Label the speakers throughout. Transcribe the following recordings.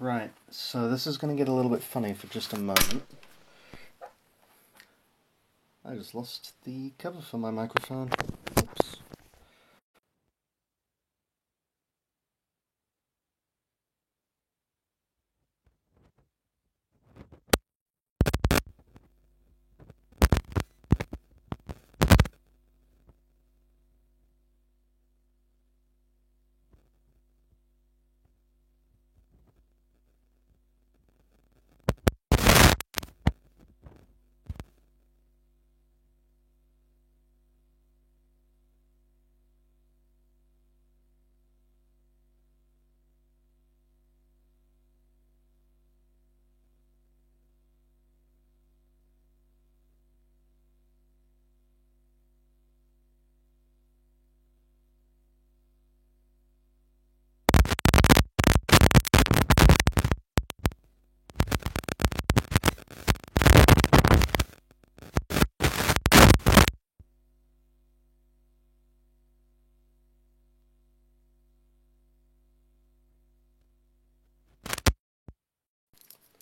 Speaker 1: Right, so this is going to get a little bit funny for just a moment. I just lost the cover for my microphone. Oops.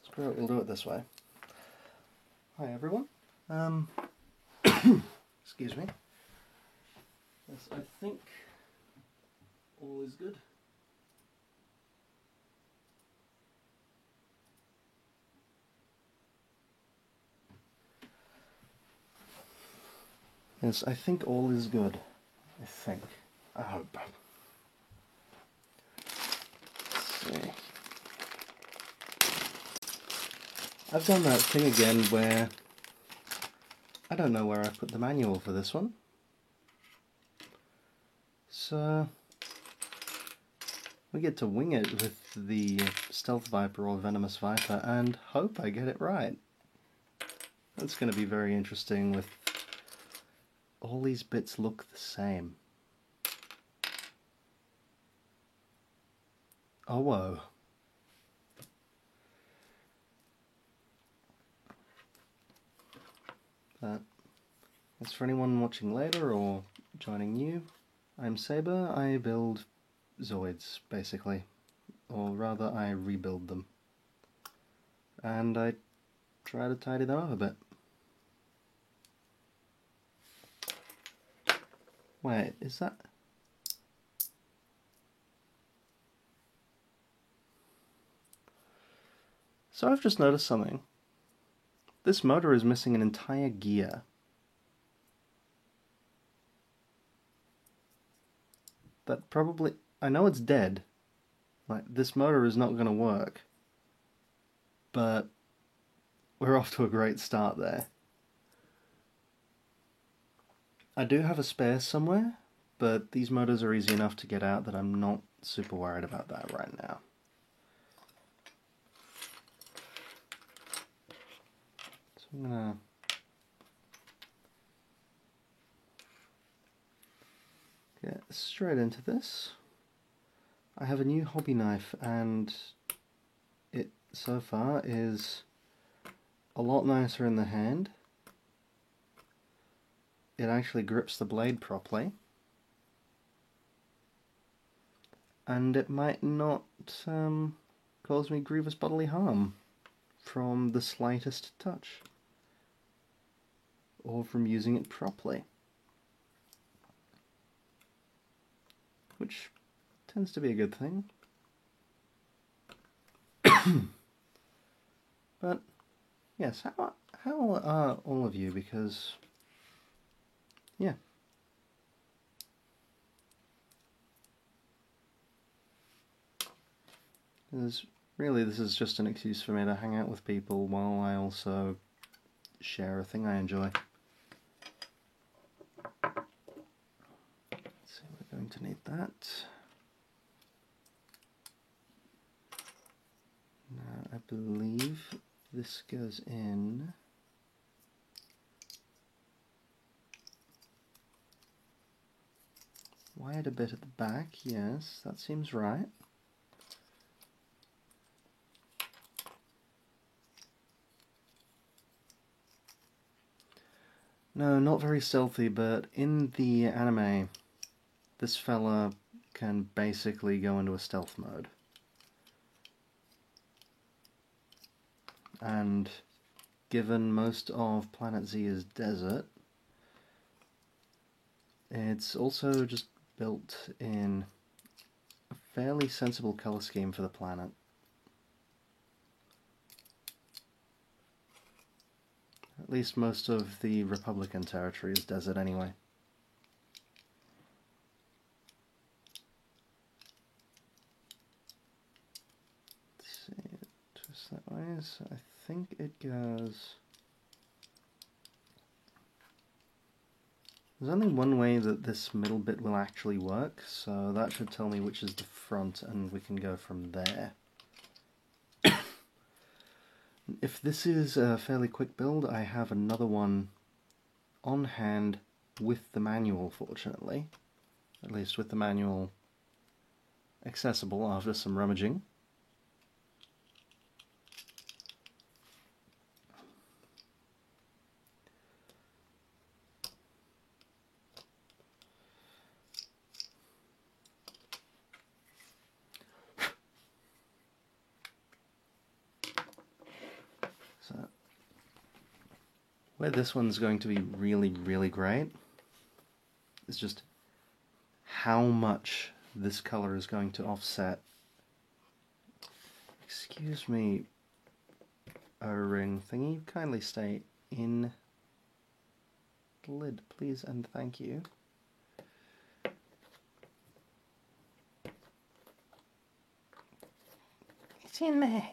Speaker 1: Screw it, we'll do it this way. Hi everyone. Excuse me. Yes, I think all is good. Yes, I think all is good. I think. I hope. Let's see. I've done that thing again where I don't know where I put the manual for this one. So we get to wing it with the Stealth Viper or Venomous Viper and hope I get it right. That's going to be very interesting with all these bits look the same. Oh whoa. But as for anyone watching later or joining new, I'm Saber. I build Zoids, basically. Or rather, I rebuild them. And I try to tidy them up a bit. Wait, is that... So I've just noticed something. This motor is missing an entire gear. That probably... I know it's dead. Like, this motor is not going to work. But we're off to a great start there. I do have a spare somewhere, but these motors are easy enough to get out that I'm not super worried about that right now. So I'm gonna get straight into this. I have a new hobby knife and it so far is a lot nicer in the hand. It actually grips the blade properly. And it might not cause me grievous bodily harm from the slightest touch. Or from using it properly. Which tends to be a good thing. But, yes, how are all of you? Because, yeah. Really, this is just an excuse for me to hang out with people while I also share a thing I enjoy. Let's see, we're going to need that. Now, I believe this goes in... wired a bit at the back, yes, that seems right. No, not very stealthy, but in the anime, this fella can basically go into a stealth mode. and given most of Planet Z is desert, it's also just built in a fairly sensible colour scheme for the planet. At least most of the Republican territory is desert anyway. Let's see, twist that way, so I think it goes... There's only one way that this middle bit will actually work, so that should tell me which is the front, and we can go from there. If this is a fairly quick build, I have another one on hand with the manual, fortunately. At least with the manual accessible after some rummaging. So, where this one's going to be really, really great is just how much this color is going to offset. Excuse me, O-ring thingy, kindly stay in the lid, please and thank you. It's in there.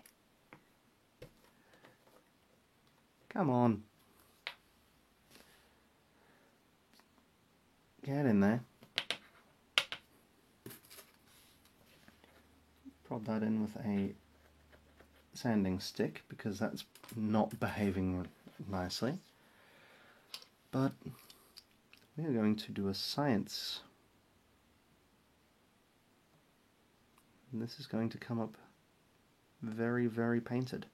Speaker 1: Come on. Get in there. Prod that in with a sanding stick because that's not behaving nicely. But we are going to do a science. And this is going to come up very, very painted.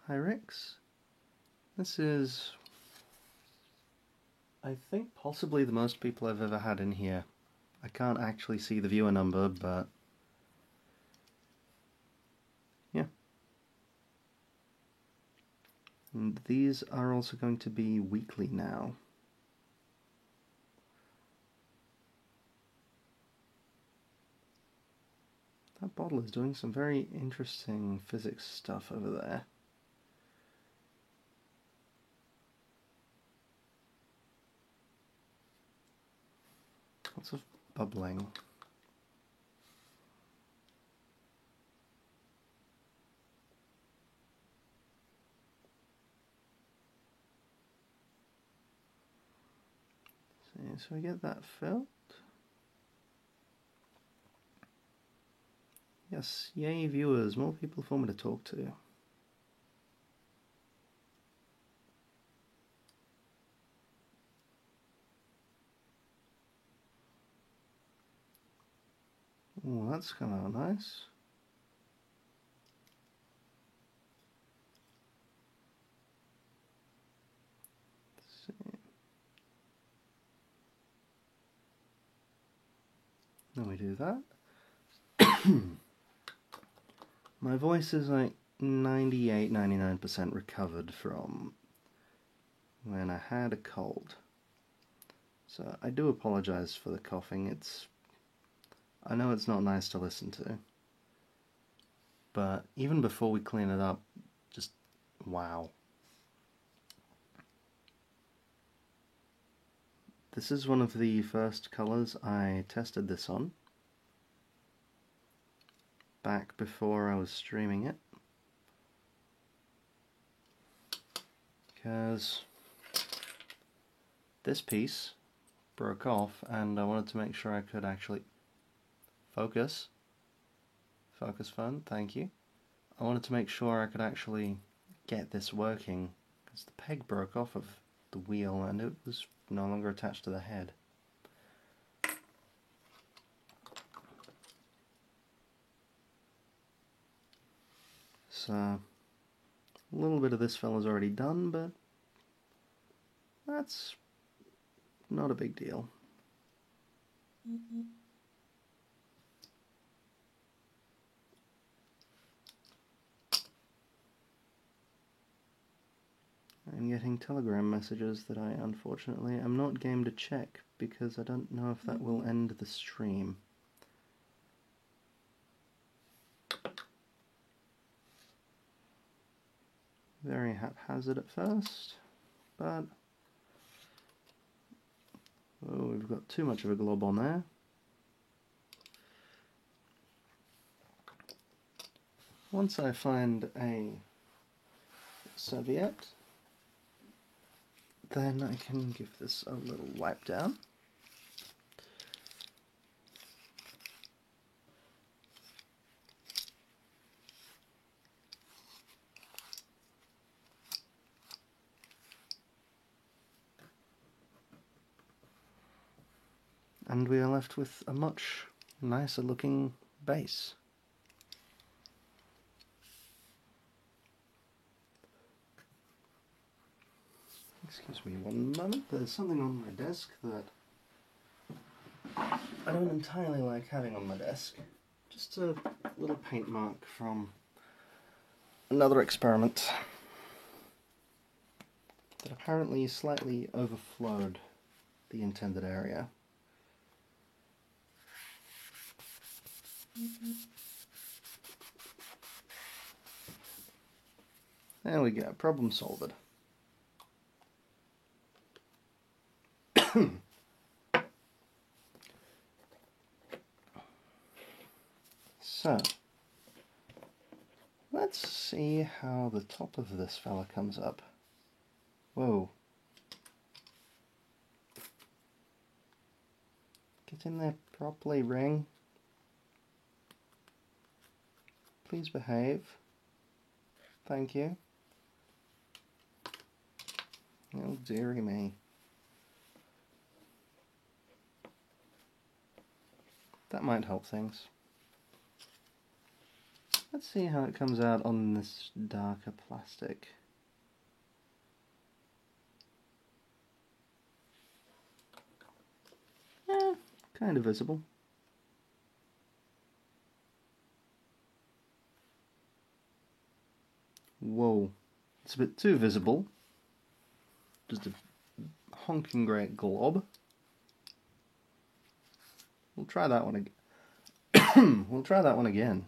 Speaker 1: Hi Rex. This is, I think, possibly the most people I've ever had in here. I can't actually see the viewer number, but yeah. And these are also going to be weekly now. That bottle is doing some very interesting physics stuff over there. Lots of bubbling. So we get that filled. Yes, yay viewers, more people for me to talk to. Oh, that's kind of nice. Let's see. Then we do that. My voice is like 98–99% recovered from when I had a cold. So I do apologize for the coughing. I know it's not nice to listen to. But even before we clean it up, just wow. This is one of the first colours I tested this on, back before I was streaming it, because this piece broke off and I wanted to make sure I could actually focus phone, thank you. I wanted to make sure I could actually get this working, because the peg broke off of the wheel and it was no longer attached to the head. So a little bit of this fella's already done, but That's not a big deal. I'm getting Telegram messages that I unfortunately am not game to check because I don't know if that will end the stream. Very haphazard at first, but oh, we've got too much of a glob on there. Once I find a serviette, then I can give this a little wipe down. And we are left with a much nicer looking base. Excuse me one moment, there's something on my desk that I don't entirely like having on my desk. Just a little paint mark from another experiment that apparently slightly overflowed the intended area. There we go, problem solved. So, let's see how the top of this fella comes up. Whoa. Get in there properly, Ring. Please behave. Thank you. Oh, dearie me. That might help things. Let's see how it comes out on this darker plastic. Kind of visible. Whoa, it's a bit too visible. Just a honking great glob. We'll try that one again. We'll try that one again.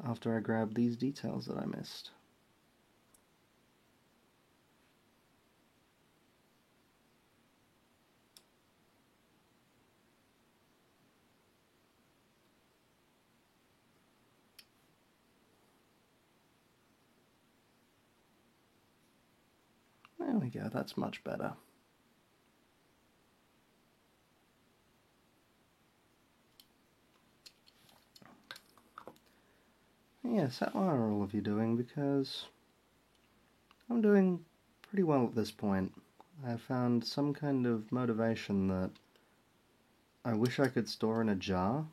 Speaker 1: After I grab these details that I missed. There we go, that's much better. Yes, how are all of you doing? Because I'm doing pretty well at this point. I found some kind of motivation that I wish I could store in a jar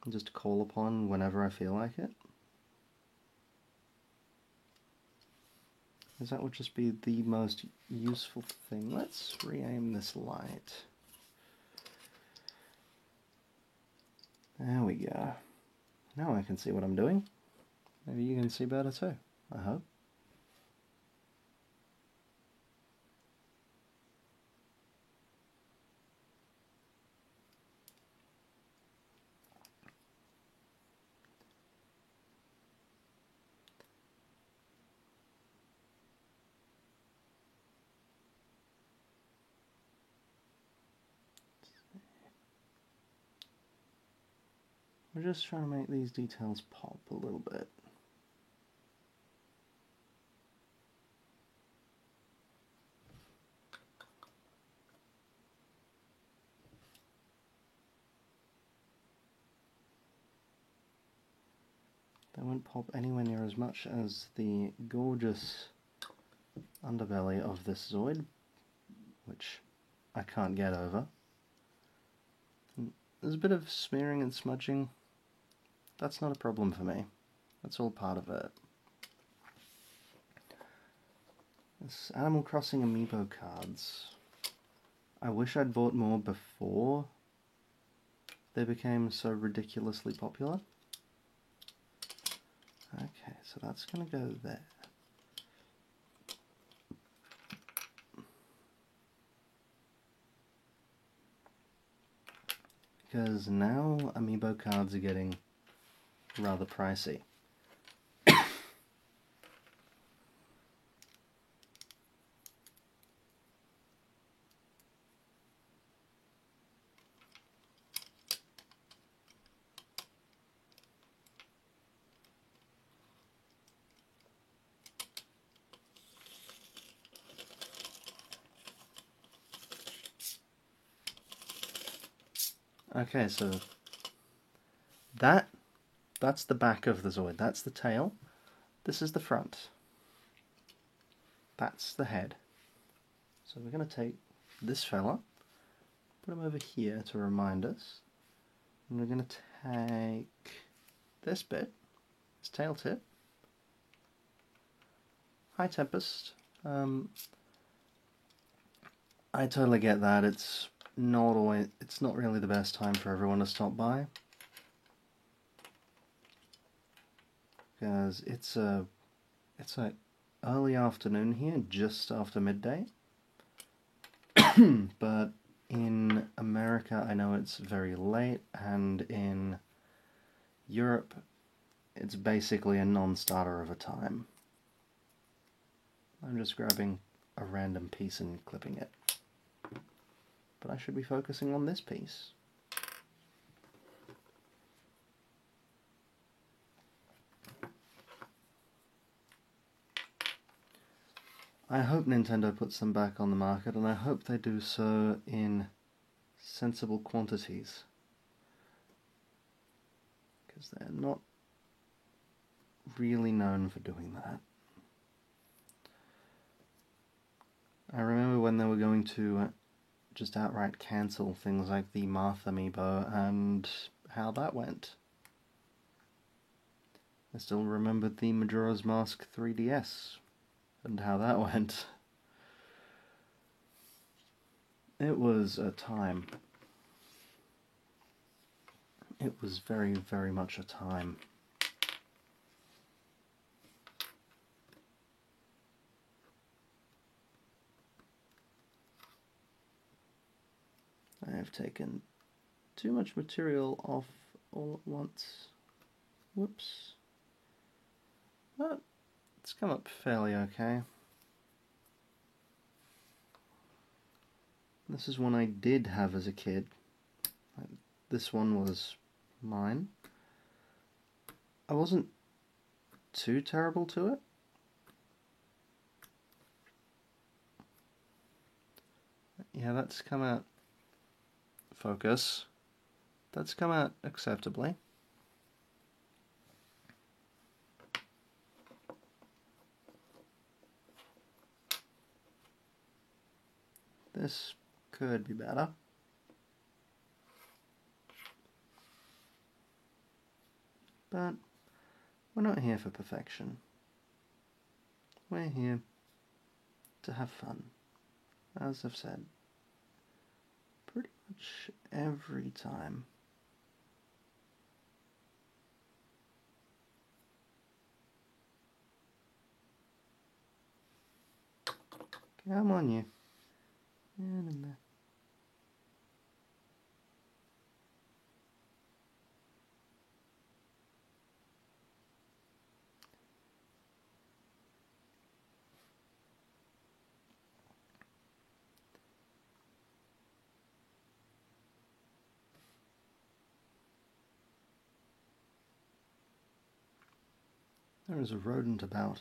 Speaker 1: and just call upon whenever I feel like it. Because that would just be the most useful thing. Let's re-aim this light. There we go. Now I can see what I'm doing. Maybe you can see better too, I hope. We're just trying to make these details pop a little bit. They won't pop anywhere near as much as the gorgeous underbelly of this Zoid, which I can't get over. There's a bit of smearing and smudging. That's not a problem for me. That's all part of it. This Animal Crossing amiibo cards. I wish I'd bought more before they became so ridiculously popular. Okay, so that's going to go there. Because now amiibo cards are getting rather pricey. Okay, so that's the back of the Zoid. That's the tail. This is the front. That's the head. So we're going to take this fella, put him over here to remind us, and we're going to take this bit, this tail tip. Hi Tempest. I totally get that. It's not really the best time for everyone to stop by, because it's like early afternoon here, just after midday. But in America, I know it's very late, and in Europe, it's basically a non-starter of a time. I'm just grabbing a random piece and clipping it. But I should be focusing on this piece. I hope Nintendo puts them back on the market, and I hope they do so in sensible quantities. Because they're not really known for doing that. I remember when they were going to just outright cancel things like the Marth amiibo and how that went. I still remember the Majora's Mask 3DS and how that went. It was a time. It was very, very much a time. I have taken too much material off all at once. Whoops. But it's come up fairly okay. This is one I did have as a kid. This one was mine. I wasn't too terrible to it. Yeah, that's come out. Focus. That's come out acceptably. This could be better. But we're not here for perfection. We're here to have fun, as I've said pretty much every time. Come on, you. And in there. There is a rodent about.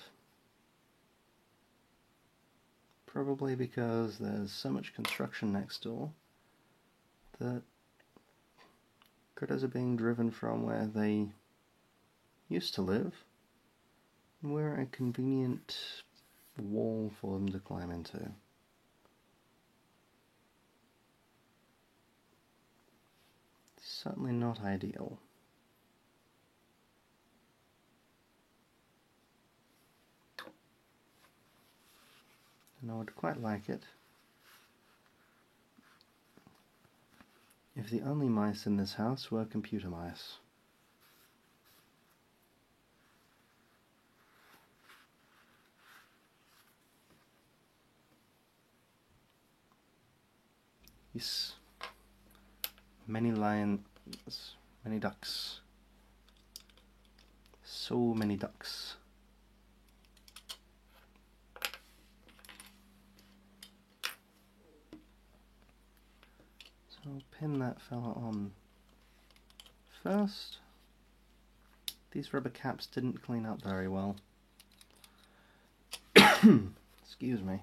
Speaker 1: Probably because there's so much construction next door that critters are being driven from where they used to live, and we're a convenient wall for them to climb into. Certainly not ideal. And I would quite like it if the only mice in this house were computer mice. Yes. Many lions, many ducks. So many ducks. So I'll pin that fella on first. These rubber caps didn't clean up very well. Excuse me.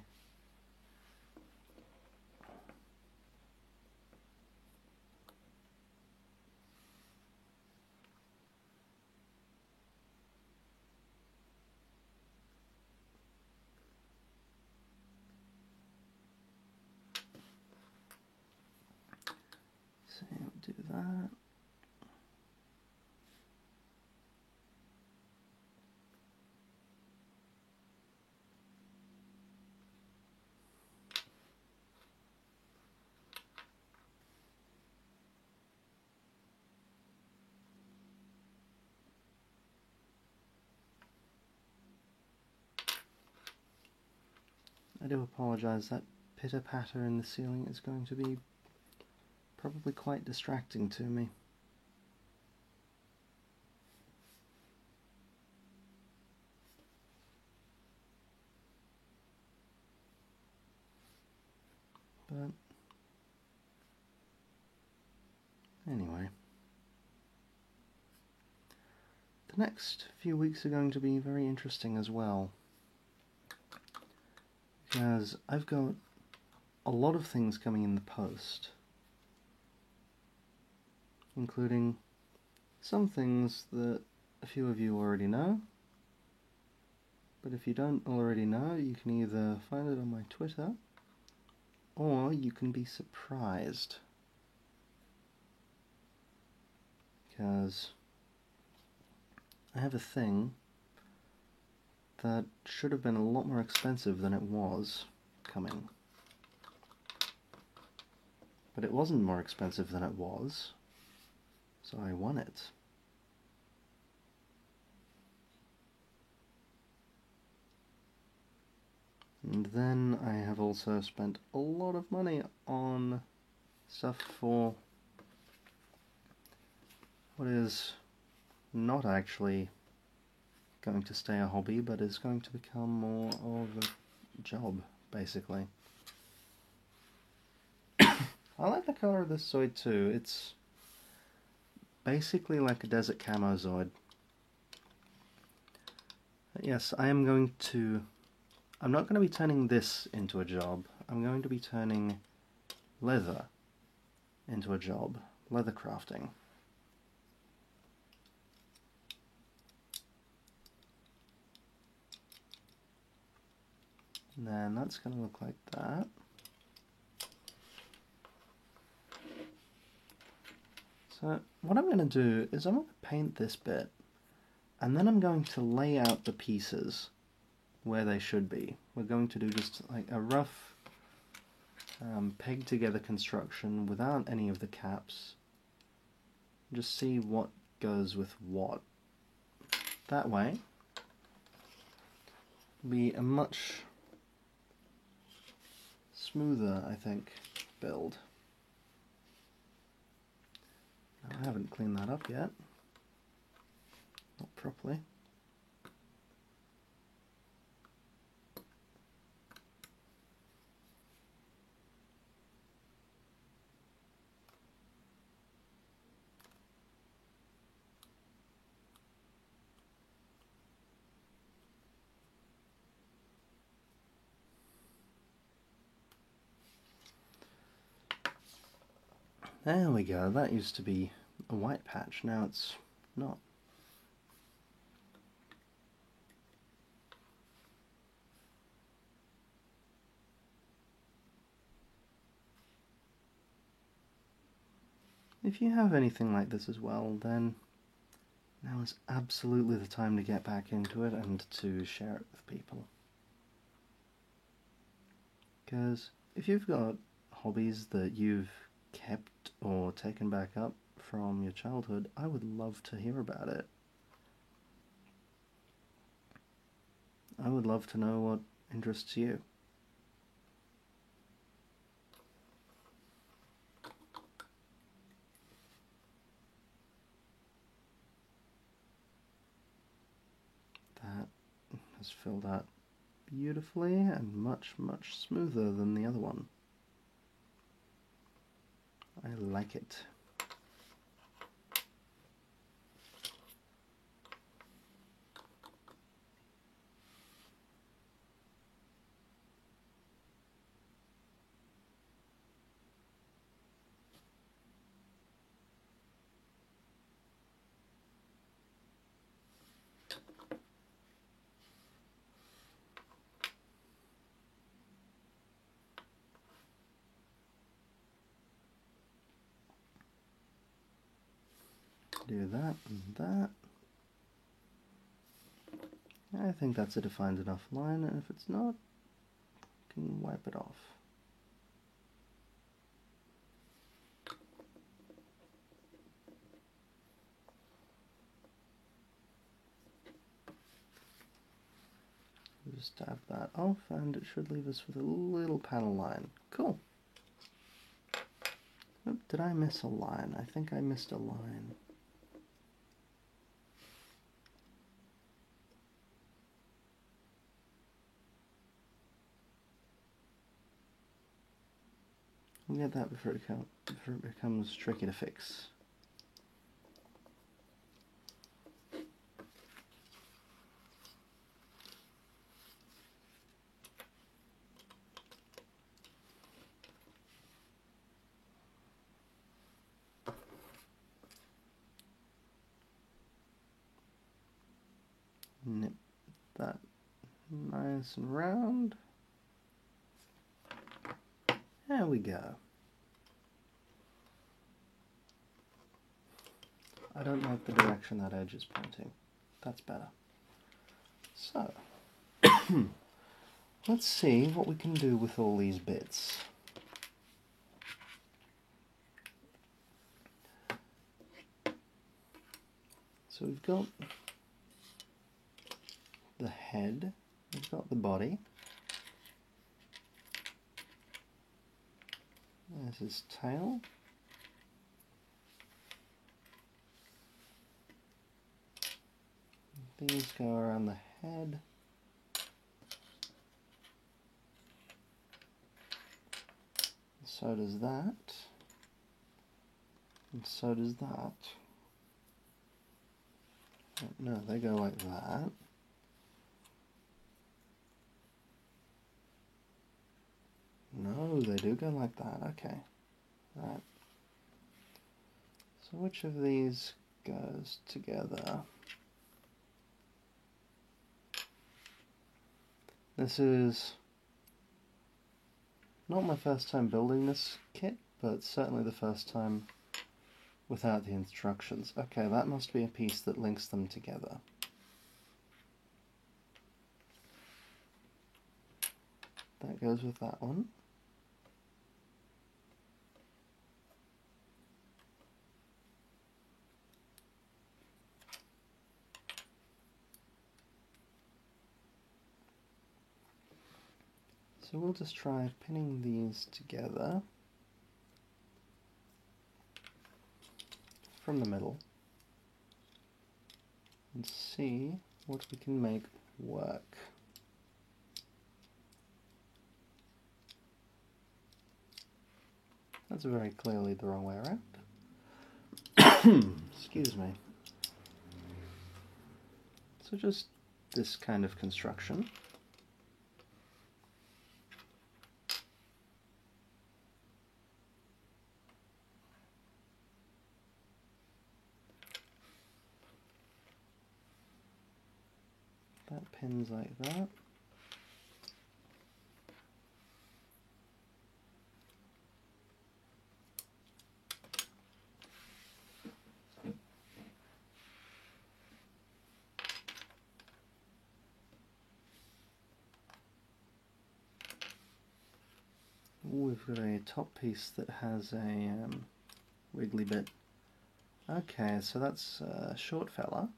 Speaker 1: So we'll do that. I do apologise, that pitter-patter in the ceiling is going to be probably quite distracting to me. But anyway, the next few weeks are going to be very interesting as well, because I've got a lot of things coming in the post, including some things that a few of you already know, but if you don't already know, you can either find it on my Twitter, or you can be surprised, because I have a thing that should have been a lot more expensive than it was coming. But it wasn't more expensive than it was, so I won it. And then I have also spent a lot of money on stuff for what is not actually going to stay a hobby, but is going to become more of a job, basically. I like the colour of this Zoid too. It's basically like a desert camo Zoid. Yes, I'm not going to be turning this into a job. I'm going to be turning leather into a job. Leather crafting. And then that's going to look like that. So what I'm going to do is I'm going to paint this bit, and then I'm going to lay out the pieces where they should be. We're going to do just like a rough peg together construction without any of the caps. Just see what goes with what. That way, it'll be a much smoother, I think, build. Now, I haven't cleaned that up yet. Not properly. There we go, that used to be a white patch, now it's not. If you have anything like this as well, then now is absolutely the time to get back into it and to share it with people. Because if you've got hobbies that you've kept or taken back up from your childhood, I would love to hear about it. I would love to know what interests you. That has filled out beautifully and much, much smoother than the other one. I like it. Do that and that. I think that's a defined enough line, and if it's not, I can wipe it off. Just dab that off, and it should leave us with a little panel line. Cool. Oop, did I miss a line? I think I missed a line. We'll get that before it becomes tricky to fix. Nip that nice and round. There we go. I don't like the direction that edge is pointing. That's better. So, let's see what we can do with all these bits. So we've got the head, we've got the body. There's his tail. These go around the head. So does that. And so does that. No, they go like that. No, they do go like that. Okay. Right. So which of these goes together? This is not my first time building this kit, but certainly the first time without the instructions. Okay, that must be a piece that links them together. That goes with that one. So we'll just try pinning these together from the middle and see what we can make work. That's very clearly the wrong way around. Excuse me. So just this kind of construction. That pins like that. we've got a top piece that has a wiggly bit. Okay, so that's a short fella.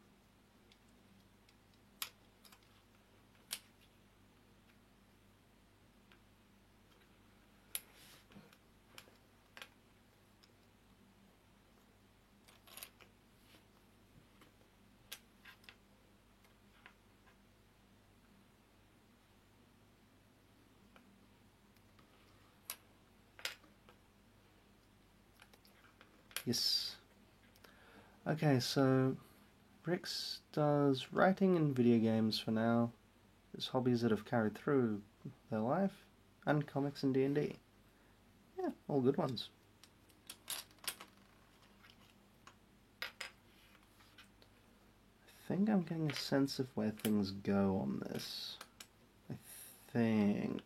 Speaker 1: Yes. Okay, so Brix does writing and video games for now. There's hobbies that have carried through their life, and comics and D&D. Yeah, all good ones. I think I'm getting a sense of where things go on this. I think...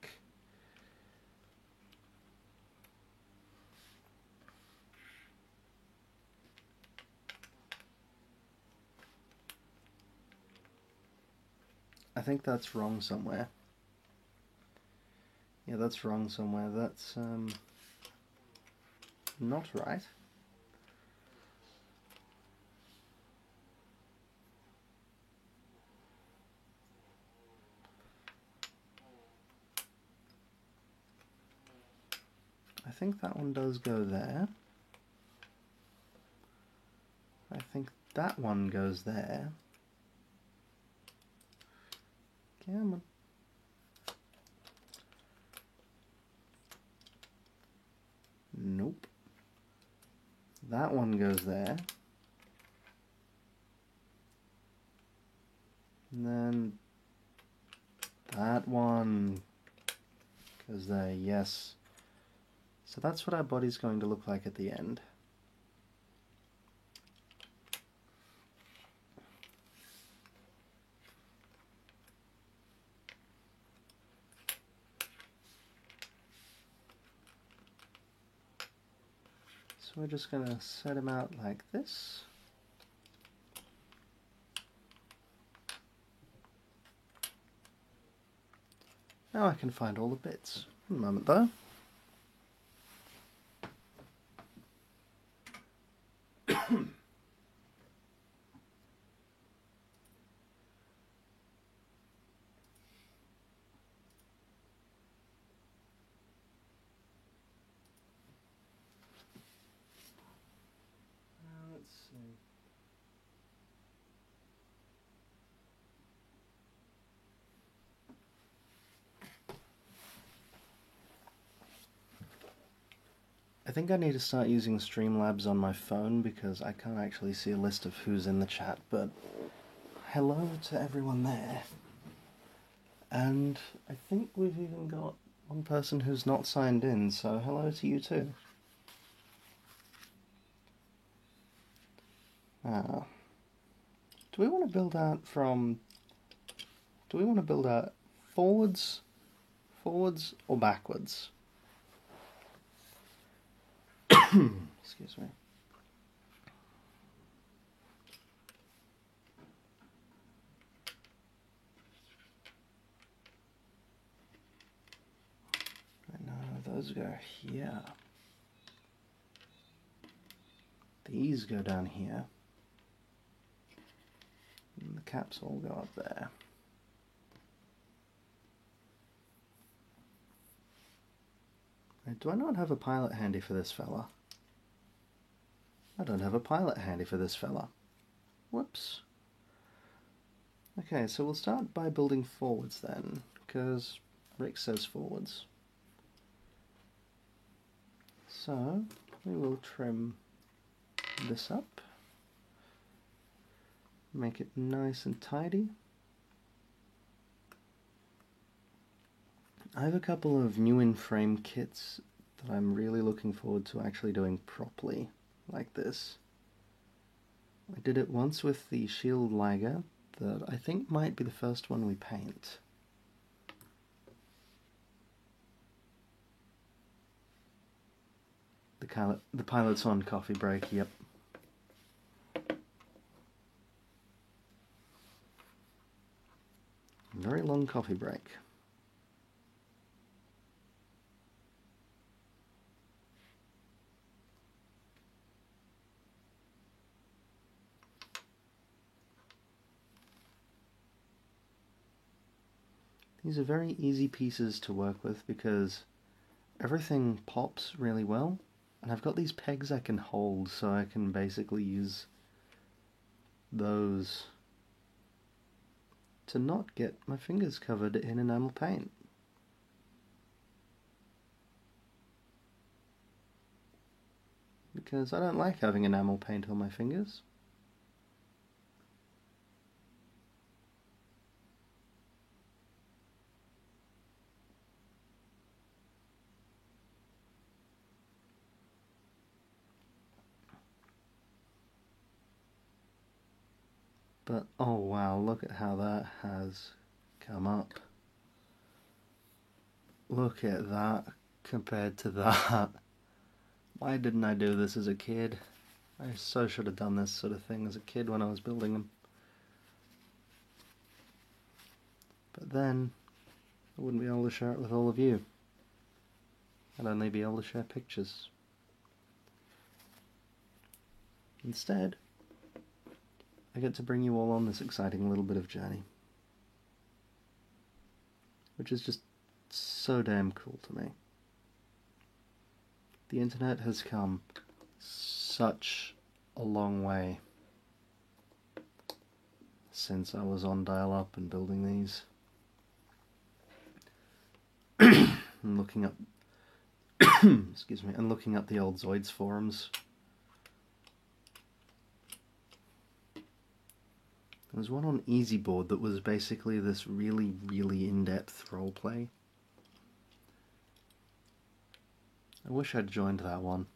Speaker 1: I think that's wrong somewhere. Yeah, that's wrong somewhere. That's not right. I think that one does go there. I think that one goes there. Come on. Nope. That one goes there. And then that one goes there, yes. So that's what our body's going to look like at the end. So we're just going to set him out like this. Now I can find all the bits. A moment though. Let's see. I think I need to start using Streamlabs on my phone because I can't actually see a list of who's in the chat, but hello to everyone there. And I think we've even got one person who's not signed in, so hello to you too. Do we want to build out from... Do we want to build out forwards, or backwards? Excuse me. No, those go here. These go down here. And the caps all go up there. Do I not have a pilot handy for this fella? I don't have a pilot handy for this fella. Whoops. Okay, so we'll start by building forwards then, because Rick says forwards. So, we will trim this up, make it nice and tidy. I have a couple of new in-frame kits that I'm really looking forward to actually doing properly, like this. I did it once with the Shield Liger, that I think might be the first one we paint. The pilot's on coffee break, yep. Very long coffee break. These are very easy pieces to work with because everything pops really well, and I've got these pegs I can hold, so I can basically use those to not get my fingers covered in enamel paint. Because I don't like having enamel paint on my fingers. But oh wow, look at how that has come up. Look at that compared to that. Why didn't I do this as a kid? I so should have done this sort of thing as a kid when I was building them. But then I wouldn't be able to share it with all of you. I'd only be able to share pictures. Instead, I get to bring you all on this exciting little bit of journey. Which is just so damn cool to me. The internet has come such a long way since I was on dial-up and building these. And looking up excuse me, and looking up the old Zoids forums. There was one on EasyBoard that was basically this really, really in-depth roleplay. I wish I'd joined that one.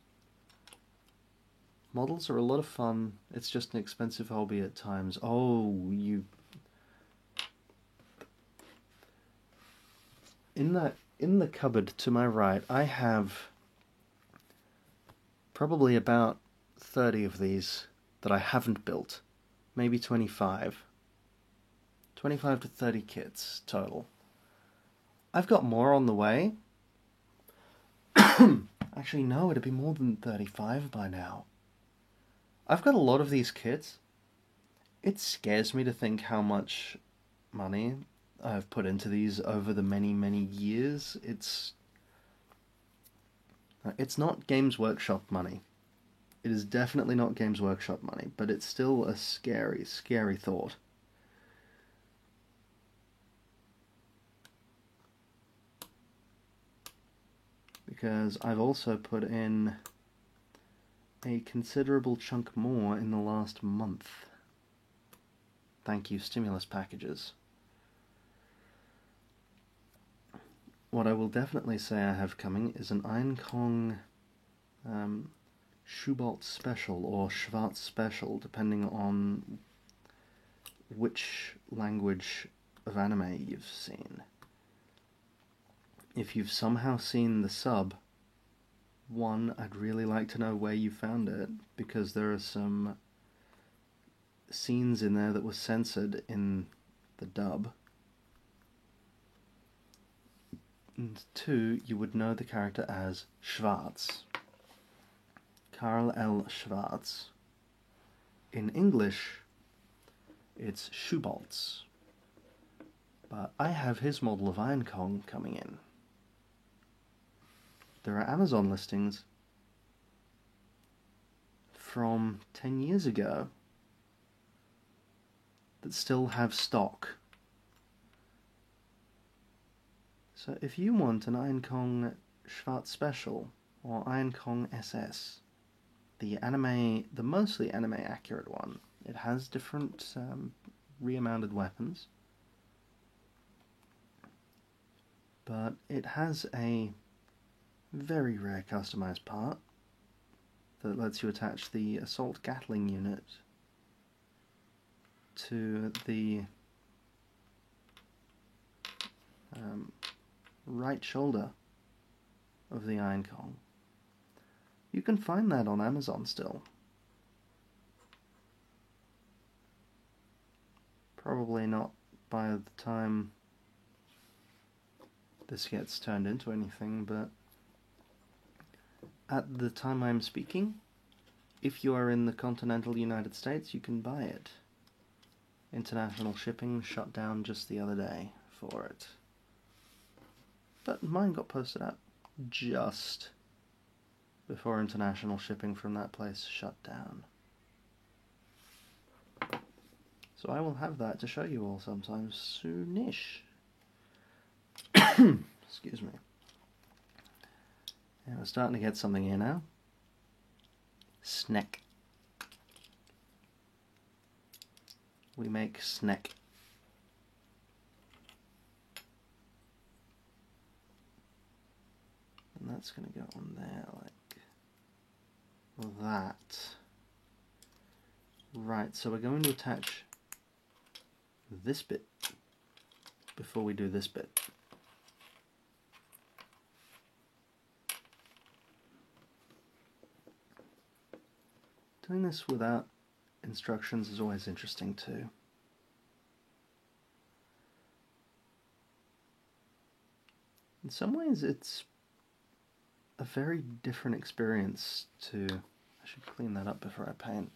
Speaker 1: Models are a lot of fun, it's just an expensive hobby at times. Oh, you... In the cupboard to my right, I have probably about 30 of these that I haven't built. Maybe 25. 25 to 30 kits total. I've got more on the way. Actually, no, it'd be more than 35 by now. I've got a lot of these kits. It scares me to think how much money I've put into these over the many, many years. It's not Games Workshop money. It is definitely not Games Workshop money, but it's still a scary, scary thought. Because I've also put in a considerable chunk more in the last month. Thank you, stimulus packages. What I will definitely say I have coming is an Ironkong Schubalt Special, or Schwarz Special, depending on which language of anime you've seen. If you've somehow seen the sub, one, I'd really like to know where you found it, because there are some scenes in there that were censored in the dub. And two, you would know the character as Schwarz. Karl L. Schwarz. In English, it's Schubaltz. But I have his model of Ironkong coming in. There are Amazon listings from 10 years ago that still have stock. So if you want an Ironkong Schwarz Special or Ironkong SS, the mostly anime accurate one, it has different remounted weapons, but it has a very rare customized part that lets you attach the assault Gatling unit to the right shoulder of the Ironkong. You can find that on Amazon still. Probably not by the time this gets turned into anything, but at the time I'm speaking, if you are in the continental United States, you can buy it. International shipping shut down just the other day for it. but mine got posted out just before international shipping from that place shut down. So I will have that to show you all sometime soonish. Excuse me. Yeah, we're starting to get something here now. Snack. We make snack. And that's going to go on there like that. Right, so we're going to attach this bit before we do this bit. Doing this without instructions is always interesting too. In some ways it's a very different experience to... I should clean that up before I paint.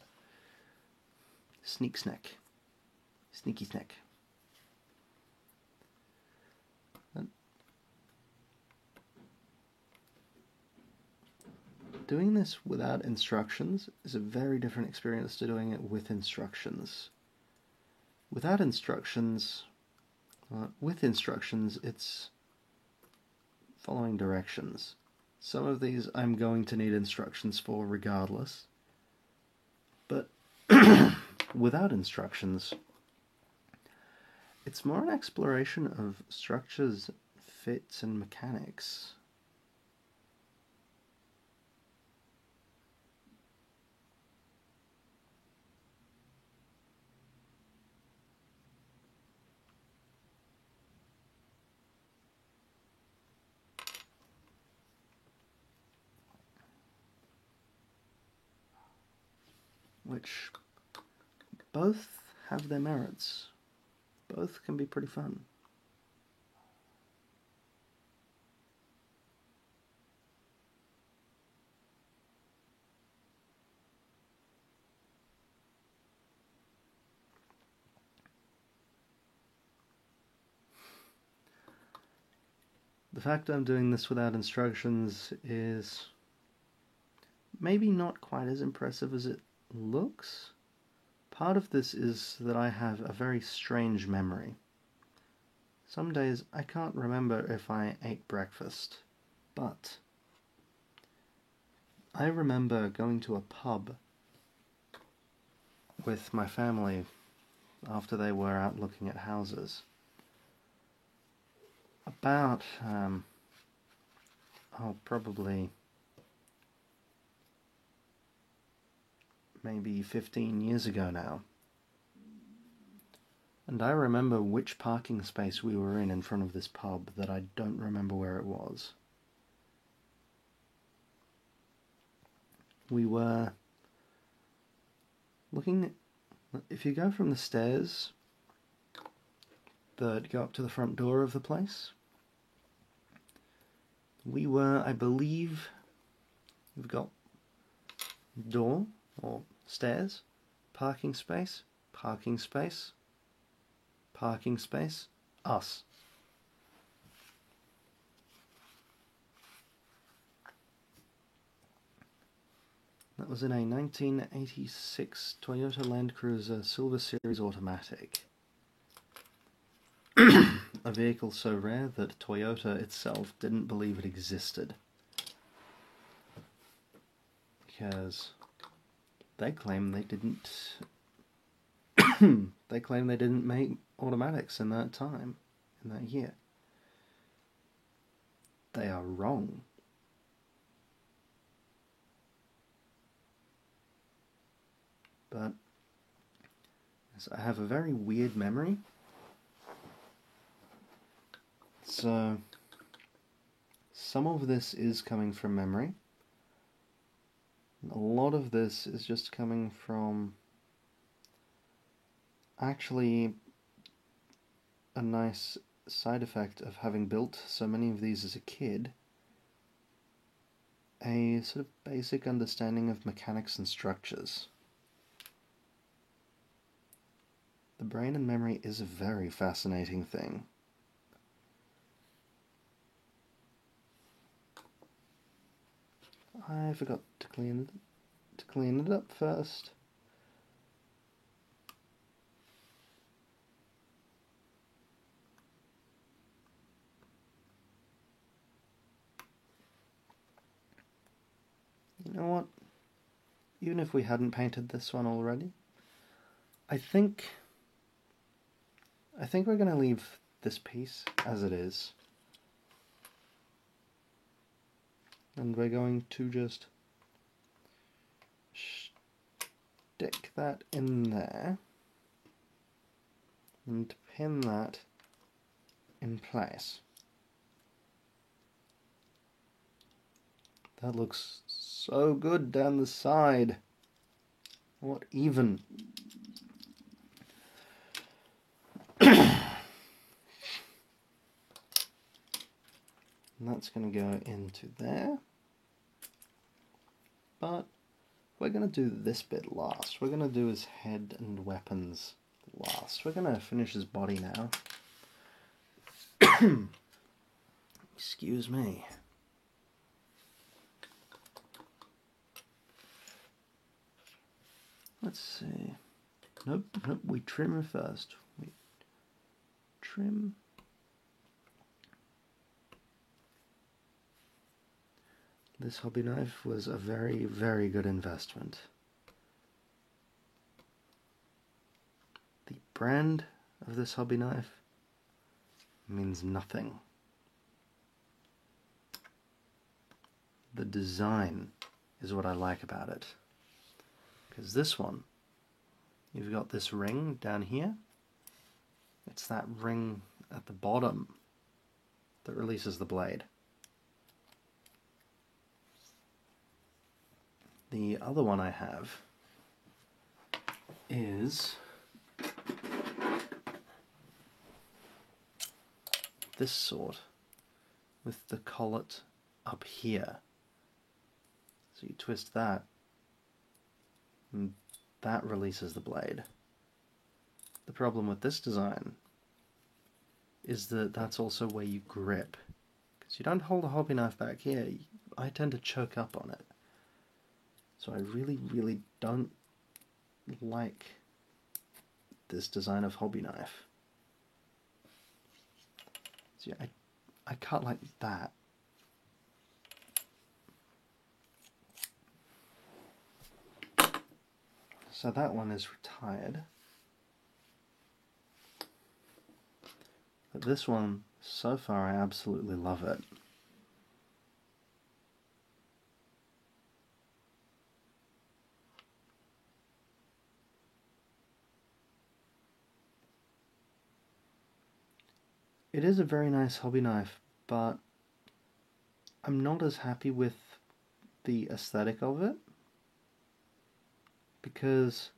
Speaker 1: Sneak snack. Sneaky snack. Doing this without instructions is a very different experience to doing it with instructions. Without instructions, with instructions, it's following directions. Some of these I'm going to need instructions for regardless, but without instructions, it's more an exploration of structures, fits, and mechanics. Which both have their merits. Both can be pretty fun. The fact I'm doing this without instructions is maybe not quite as impressive as it looks. Part of this is that I have a very strange memory. Some days I can't remember if I ate breakfast, but I remember going to a pub with my family after they were out looking at houses. About, probably maybe 15 years ago now. And I remember which parking space we were in front of this pub that I don't remember where it was. We were looking, if you go from the stairs that go up to the front door of the place, we were, I believe, we've got door or stairs, parking space, parking space, parking space, us. That was in a 1986 Toyota Land Cruiser Silver Series automatic. A vehicle so rare that Toyota itself didn't believe it existed. Because they claim they didn't they claim they didn't make automatics in that time, in that year. They are wrong. But I have a very weird memory. So some of this is coming from memory. A lot of this is just coming from actually a nice side effect of having built so many of these as a kid. A sort of basic understanding of mechanics and structures. The brain and memory is a very fascinating thing. I forgot to clean it up first. You know what? Even if we hadn't painted this one already, I think we're going to leave this piece as it is. And we're going to just stick that in there and pin that in place. That looks so good down the side. What even? And that's going to go into there. But we're going to do this bit last. We're going to do his head and weapons last. We're going to finish his body now. Excuse me. Let's see. Nope, we trim her first. We trim. This hobby knife was a very, very good investment. The brand of this hobby knife means nothing. The design is what I like about it. Because this one, you've got this ring down here. It's that ring at the bottom that releases the blade. The other one I have is this sort with the collet up here. So you twist that and that releases the blade. The problem with this design is that that's also where you grip. Because you don't hold a hobby knife back here, I tend to choke up on it. So I really, really don't like this design of hobby knife. See, I cut like that. So that one is retired. But this one, so far, I absolutely love it. It is a very nice hobby knife, but I'm not as happy with the aesthetic of it, because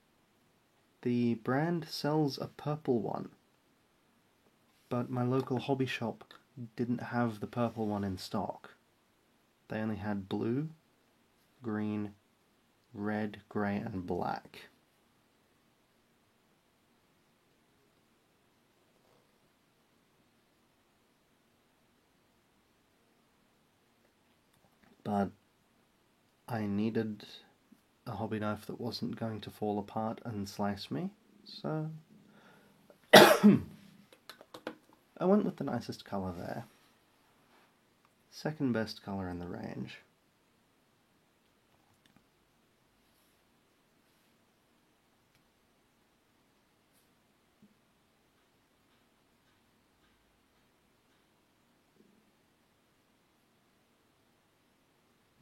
Speaker 1: the brand sells a purple one, but my local hobby shop didn't have the purple one in stock. They only had blue, green, red, grey and black. But I needed a hobby knife that wasn't going to fall apart and slice me, so I went with the nicest colour there. Second best colour in the range.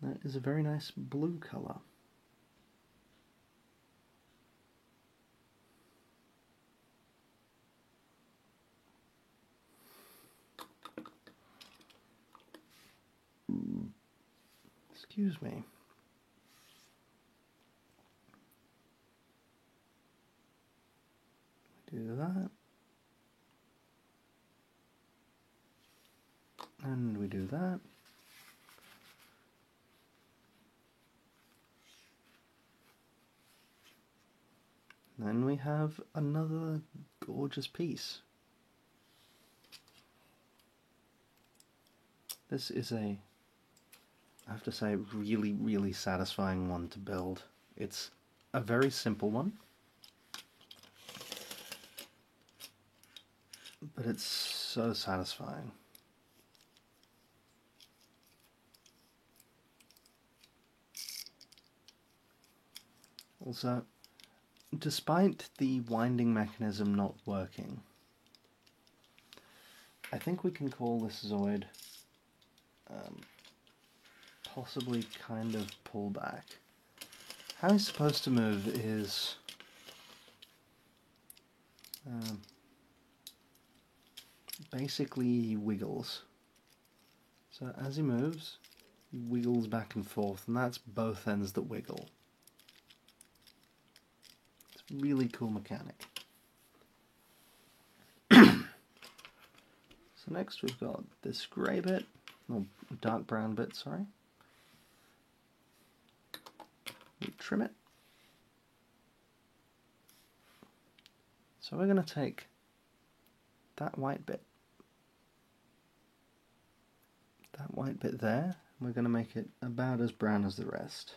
Speaker 1: That is a very nice blue colour. Excuse me. Do that. And we do that. Then we have another gorgeous piece. This is a I have to say, really, really satisfying one to build. It's a very simple one, but it's so satisfying. Also, despite the winding mechanism not working, I think we can call this Zoid possibly kind of pullback. How he's supposed to move is basically he wiggles. So as he moves, he wiggles back and forth, and that's both ends that wiggle. It's a really cool mechanic. So next we've got this grey bit, or dark brown bit, sorry. We trim it. So we're going to take that white bit there, and we're going to make it about as brown as the rest.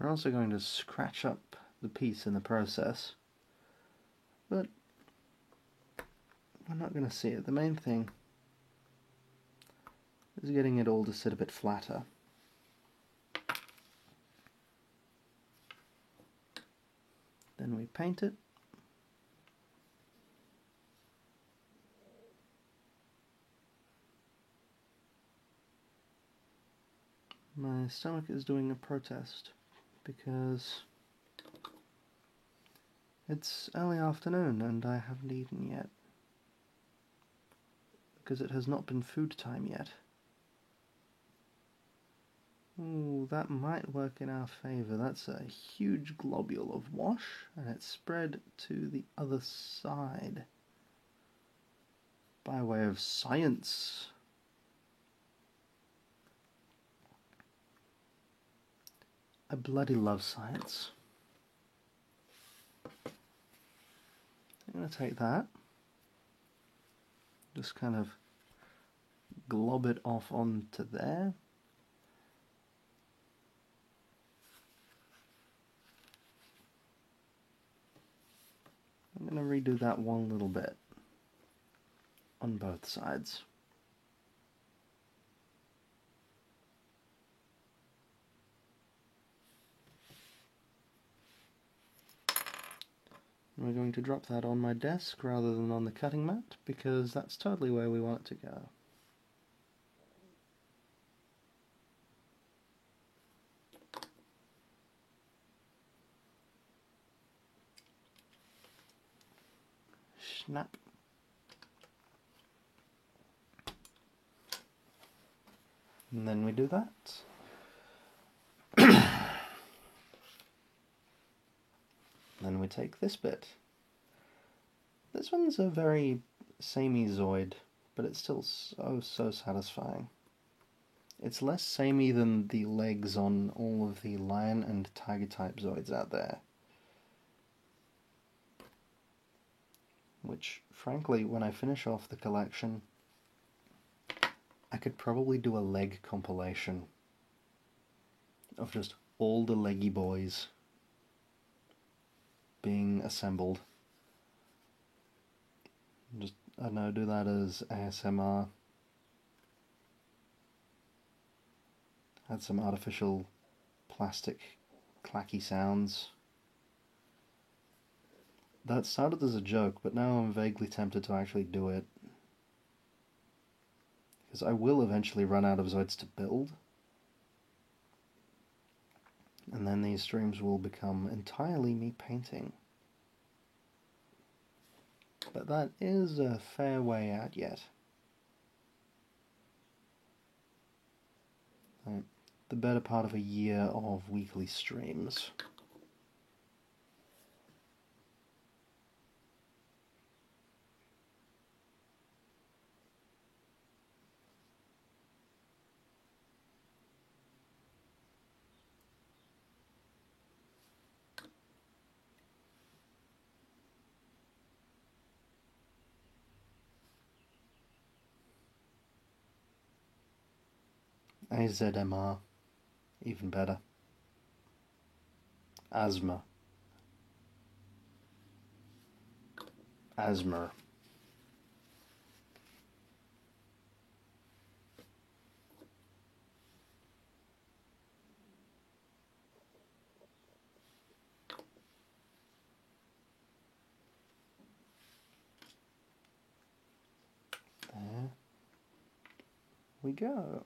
Speaker 1: We're also going to scratch up the piece in the process, but we're not going to see it. The main thing is getting it all to sit a bit flatter. Then we paint it. My stomach is doing a protest because it's early afternoon and I haven't eaten yet. Because it has not been food time yet. Ooh, that might work in our favour. That's a huge globule of wash, and it's spread to the other side. By way of science. I bloody love science. I'm going to take that, just kind of glob it off onto there. I'm going to redo that one little bit on both sides. We're going to drop that on my desk rather than on the cutting mat, because that's totally where we want it to go. Snap. And then we do that. Then we take this bit. This one's a very samey Zoid, but it's still so satisfying. It's less samey than the legs on all of the lion and tiger type Zoids out there. Which, frankly, when I finish off the collection, I could probably do a leg compilation of just all the leggy boys being assembled. Just, I don't know, do that as ASMR. Had some artificial plastic clacky sounds. That started as a joke, but now I'm vaguely tempted to actually do it. Because I will eventually run out of Zoids to build. And then these streams will become entirely me painting. But that is a fair way out yet. The better part of a year of weekly streams. AZMR, even better. Asthma. Asthma. There we go.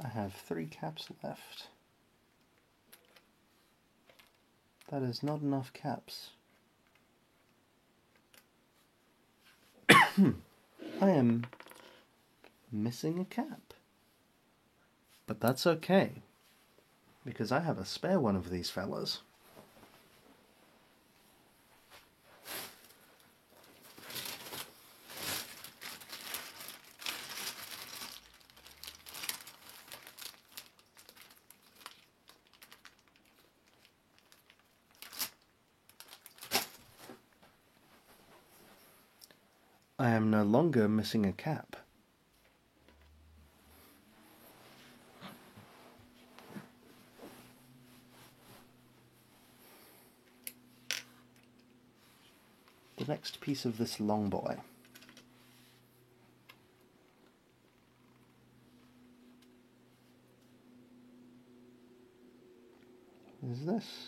Speaker 1: I have 3 caps left. That is not enough caps. I am missing a cap. But that's okay, because I have a spare one of these fellas. I am no longer missing a cap. The next piece of this long boy is this.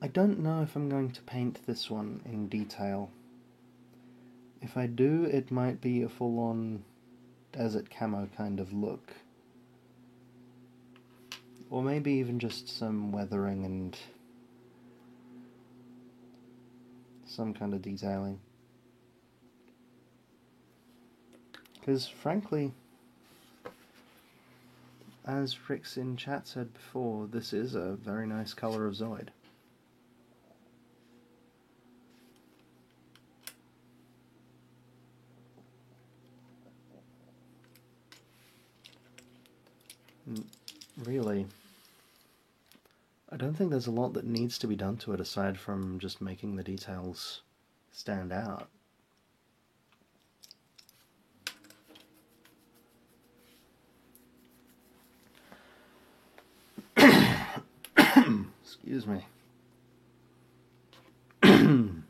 Speaker 1: I don't know if I'm going to paint this one in detail. If I do, it might be a full-on desert camo kind of look. Or maybe even just some weathering and some kind of detailing. Because frankly, as Rix in chat said before, this is a very nice colour of Zoid. Really, I don't think there's a lot that needs to be done to it aside from just making the details stand out. Excuse me.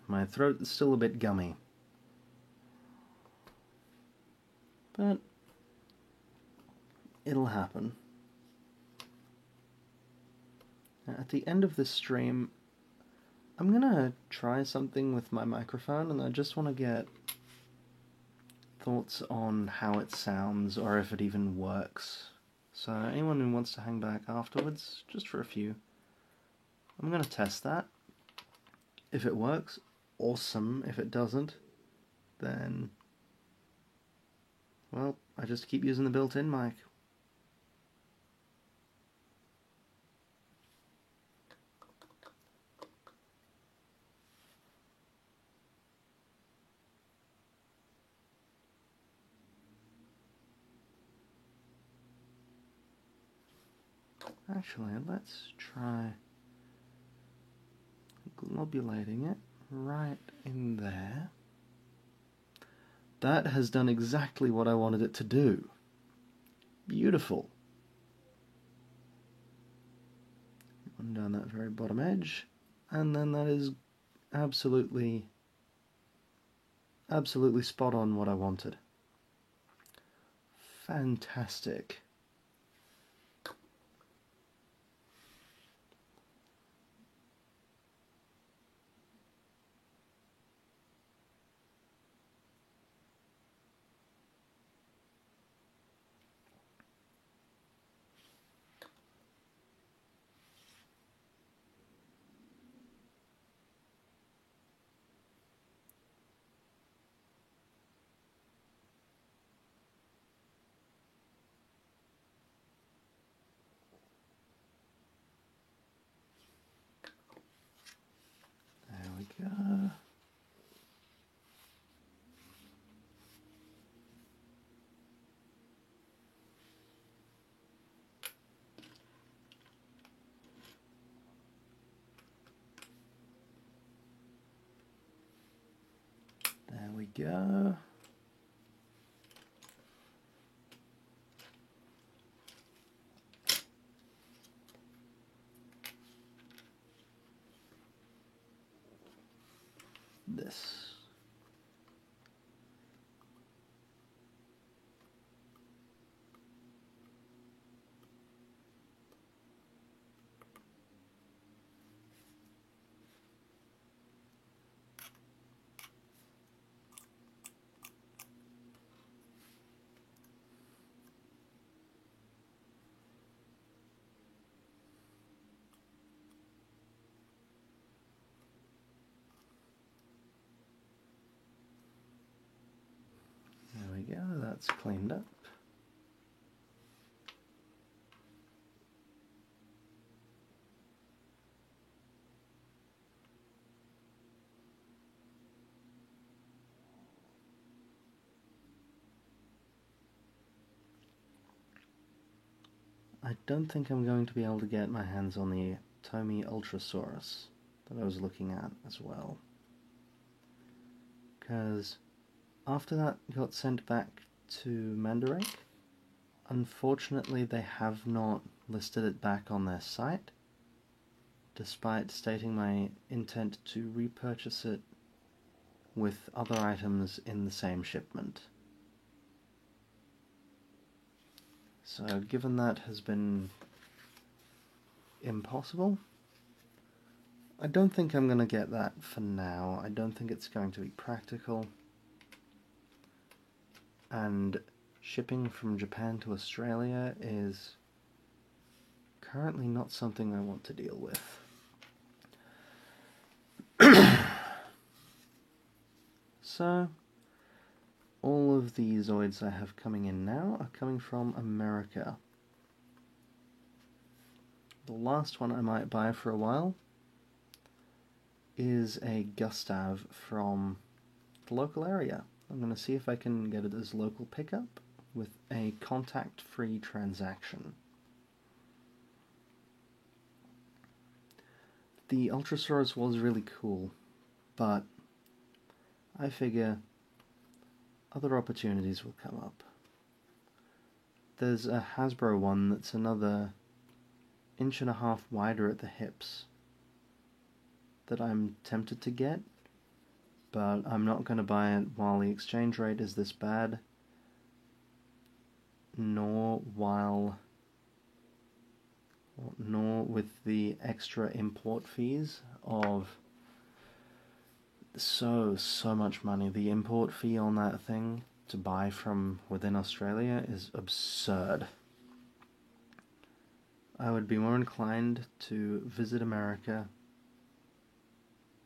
Speaker 1: My throat is still a bit gummy. But it'll happen. At the end of this stream, I'm gonna try something with my microphone, and I just want to get thoughts on how it sounds, or if it even works. So anyone who wants to hang back afterwards, just for a few, I'm gonna test that. If it works, awesome. If it doesn't, then, well, I just keep using the built-in mic. Actually, let's try globulating it right in there. That has done exactly what I wanted it to do. Beautiful. Run down that very bottom edge, and then that is absolutely spot on what I wanted. Fantastic. go. This. There we go, that's cleaned up. I don't think I'm going to be able to get my hands on the Tomy Ultrasaurus that I was looking at as well. Because after that got sent back to Mandarake, unfortunately they have not listed it back on their site, despite stating my intent to repurchase it with other items in the same shipment. So given that has been impossible, I don't think I'm going to get that for now. I don't think it's going to be practical. And shipping from Japan to Australia is currently not something I want to deal with. So, all of the Zoids I have coming in now are coming from America. The last one I might buy for a while is a Gustav from the local area. I'm going to see if I can get it as local pickup with a contact-free transaction. The Ultrasaurus was really cool, but I figure other opportunities will come up. There's a Hasbro one that's another 1.5 inches wider at the hips that I'm tempted to get, but I'm not going to buy it while the exchange rate is this bad, nor with the extra import fees of so much money. The import fee on that thing to buy from within Australia is absurd. I would be more inclined to visit America,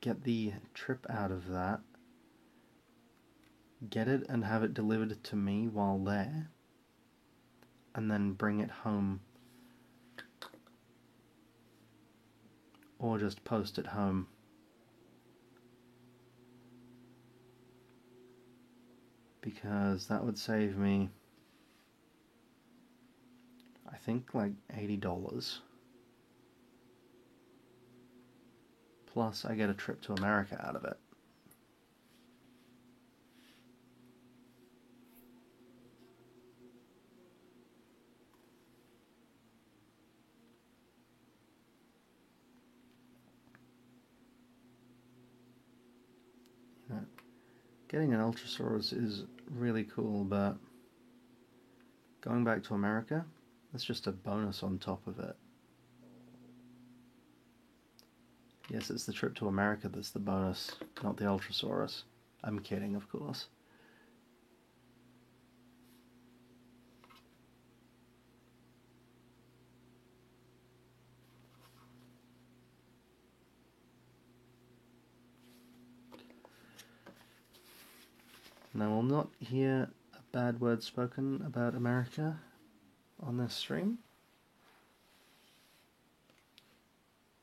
Speaker 1: get the trip out of that, get it and have it delivered to me while there, and then bring it home, or just post it home. Because that would save me, I think, like $80. Plus I get a trip to America out of it. You know, getting an Ultrasaurus is really cool, but going back to America, that's just a bonus on top of it. Yes, it's the trip to America that's the bonus, not the Ultrasaurus. I'm kidding, of course. And I will not hear a bad word spoken about America on this stream.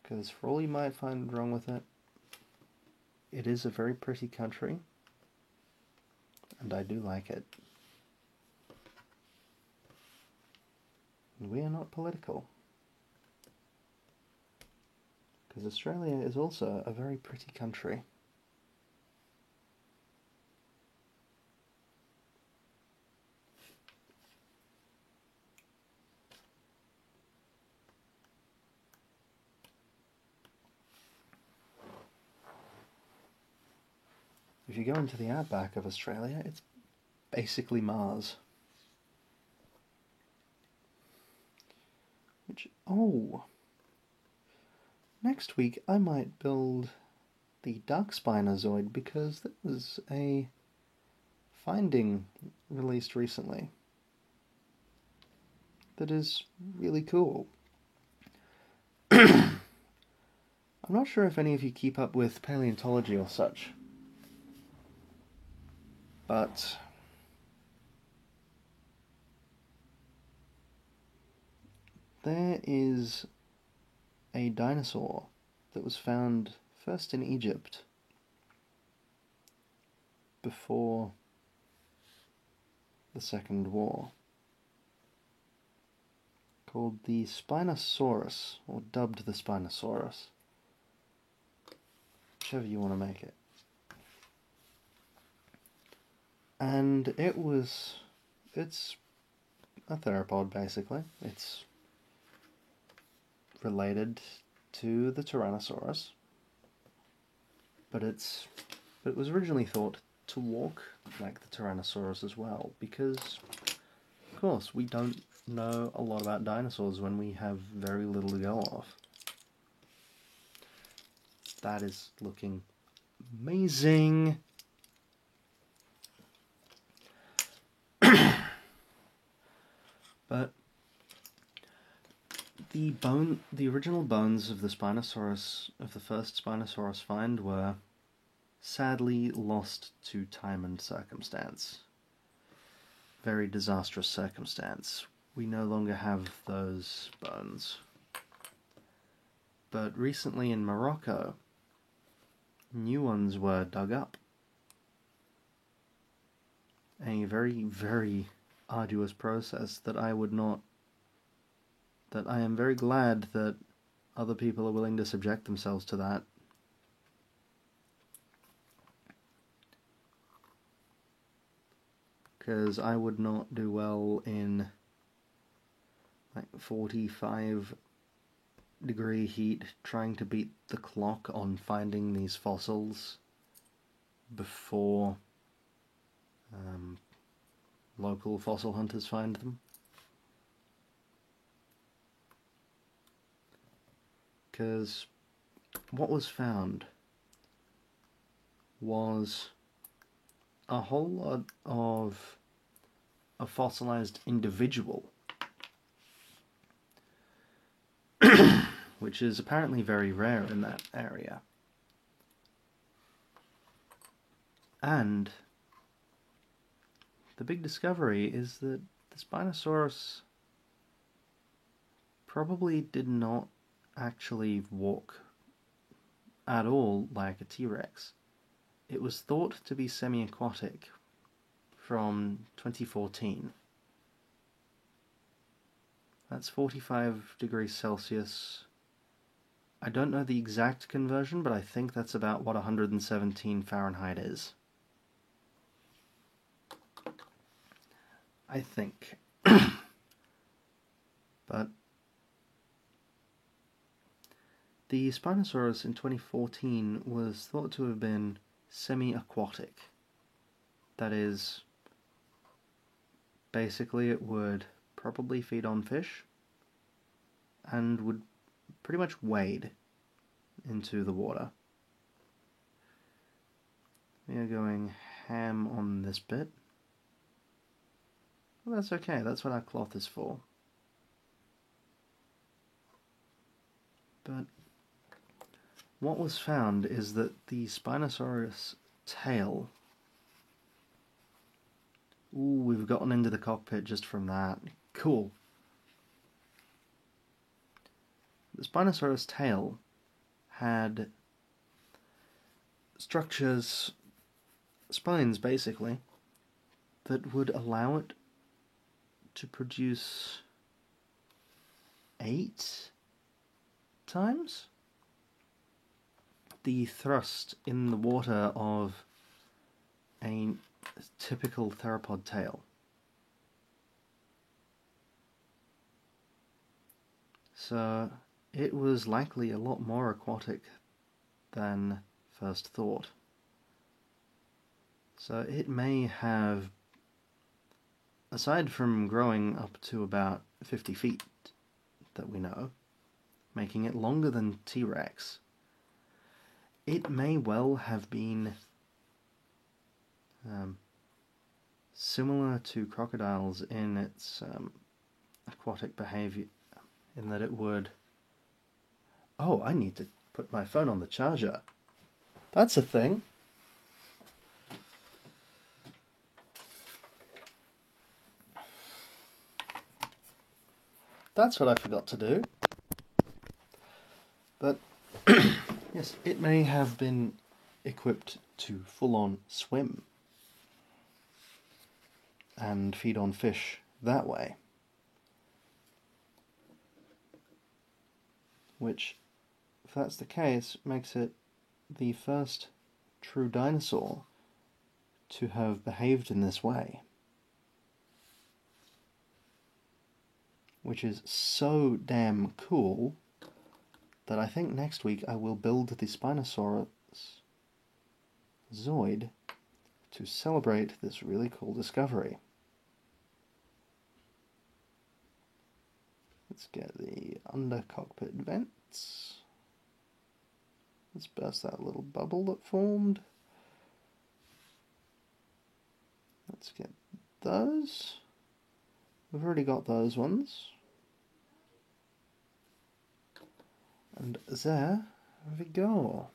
Speaker 1: Because for all you might find wrong with it, it is a very pretty country, and I do like it. And we are not political. Because Australia is also a very pretty country. if you go into the outback of Australia, it's basically Mars. Which, oh, next week I might build the Dark Spinozoid because there was a finding released recently that is really cool. I'm not sure if any of you keep up with paleontology or such, but there is a dinosaur that was found first in Egypt before the Second War, called the Spinosaurus, or dubbed the Spinosaurus, whichever you want to make it. And it's a theropod basically. It's related to the Tyrannosaurus, but it was originally thought to walk like the Tyrannosaurus as well, because of course we don't know a lot about dinosaurs when we have very little to go off. That is looking amazing. But the original bones of the Spinosaurus, of the first Spinosaurus find, were sadly lost to time and circumstance. Very disastrous circumstance. We no longer have those bones. But recently in Morocco, new ones were dug up. A very, very arduous process that I am very glad that other people are willing to subject themselves to that. Because I would not do well in like 45-degree heat trying to beat the clock on finding these fossils before local fossil hunters find them. Because what was found was a whole lot of a fossilized individual, which is apparently very rare in that area. And the big discovery is that the Spinosaurus probably did not actually walk at all like a T-Rex. It was thought to be semi-aquatic from 2014. That's 45 degrees Celsius. I don't know the exact conversion, but I think that's about what 117 Fahrenheit is. I think. But the Spinosaurus in 2014 was thought to have been semi-aquatic. That is, basically it would probably feed on fish and would pretty much wade into the water. We are going ham on this bit. Well, that's okay, that's what our cloth is for. But what was found is that the Spinosaurus tail... Ooh, we've gotten into the cockpit just from that. Cool. The Spinosaurus tail had structures, spines basically, that would allow it to produce 8 times the thrust in the water of a typical theropod tail. So it was likely a lot more aquatic than first thought. So it may have, aside from growing up to about 50 feet that we know, making it longer than T-Rex, it may well have been similar to crocodiles in its aquatic behavior, in that it would... Oh, I need to put my phone on the charger. That's a thing. That's what I forgot to do. But, yes, it may have been equipped to full-on swim and feed on fish that way. Which, if that's the case, makes it the first true dinosaur to have behaved in this way. Which is so damn cool that I think next week I will build the Spinosaurus Zoid to celebrate this really cool discovery. Let's get the under cockpit vents. Let's burst that little bubble that formed. Let's get those. We've already got those ones. And there we go.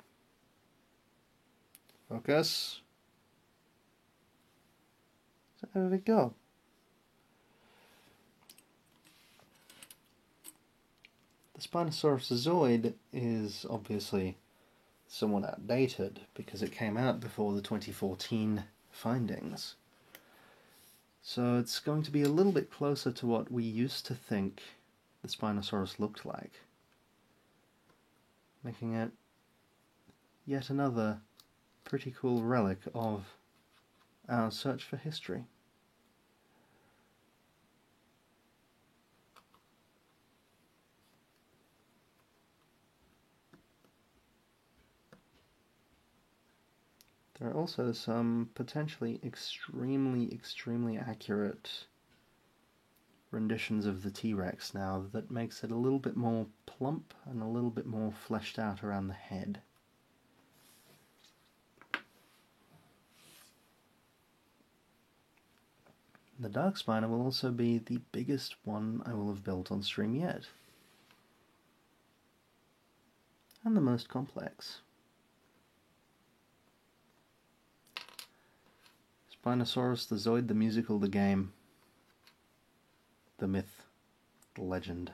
Speaker 1: Focus. There we go. The Spinosaurus Zoid is obviously somewhat outdated because it came out before the 2014 findings. So it's going to be a little bit closer to what we used to think the Spinosaurus looked like, making it yet another pretty cool relic of our search for history. There are also some potentially extremely accurate renditions of the T-Rex now that makes it a little bit more plump and a little bit more fleshed out around the head. The Dark Spiner will also be the biggest one I will have built on stream yet. And the most complex. Spinosaurus, the Zoid, the musical, the game, the myth, the legend.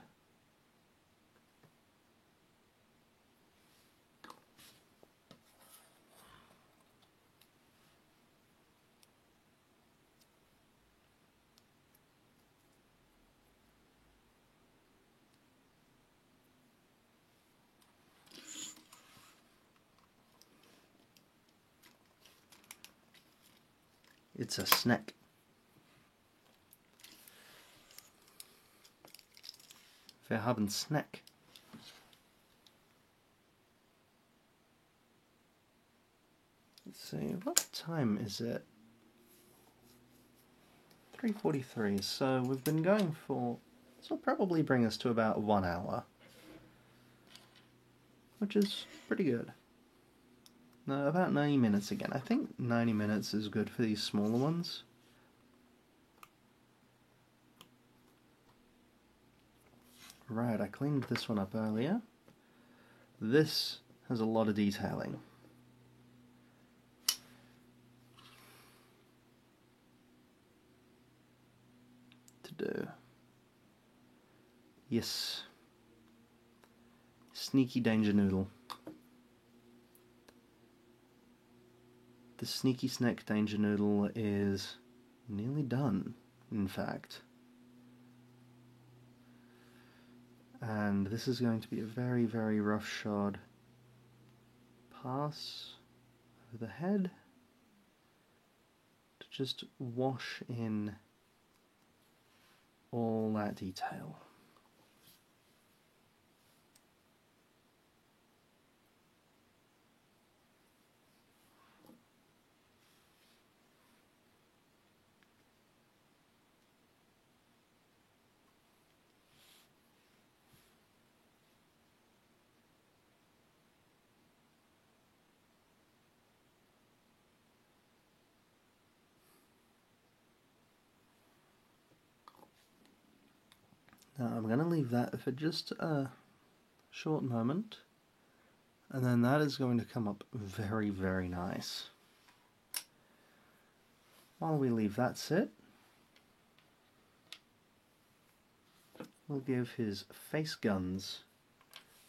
Speaker 1: It's a snack. Wir haben Snack. Let's see, what time is it? 3:43, so we've been going for... This will probably bring us to about 1 hour. Which is pretty good. No, about 90 minutes again. I think 90 minutes is good for these smaller ones. Right, I cleaned this one up earlier. This has a lot of detailing to do. Yes. Sneaky Danger Noodle. The Sneaky Snack Danger Noodle is nearly done, in fact. And this is going to be a very rough shod pass over the head to just wash in all that detail. Now I'm going to leave that for just a short moment, and then that is going to come up very, very nice. While we leave that sit, we'll give his face guns.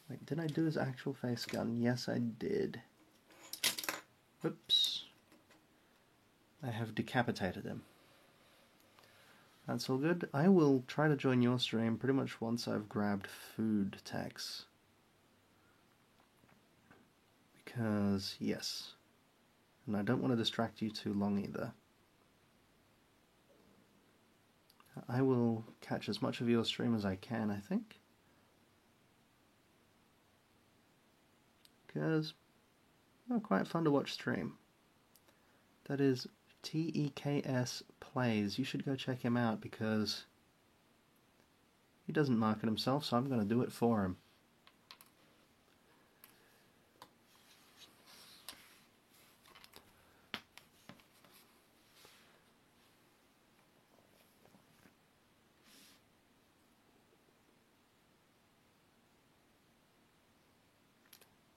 Speaker 1: Wait, did I do his actual face gun? Yes, I did. Whoops. I have decapitated him. That's all good. I will try to join your stream pretty much once I've grabbed food techs. Because, yes. And I don't want to distract you too long either. I will catch as much of your stream as I can, I think. Because, well, quite fun to watch stream. That is TEKS Plays. You should go check him out because he doesn't market himself, so I'm going to do it for him.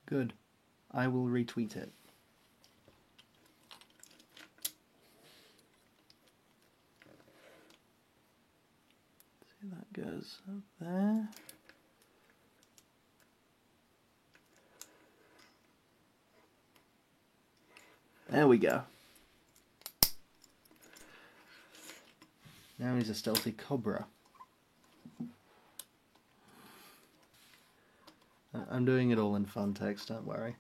Speaker 1: Good. I will retweet it. See, that goes up there. There we go. Now he's a stealthy cobra. I'm doing it all in fun text, don't worry.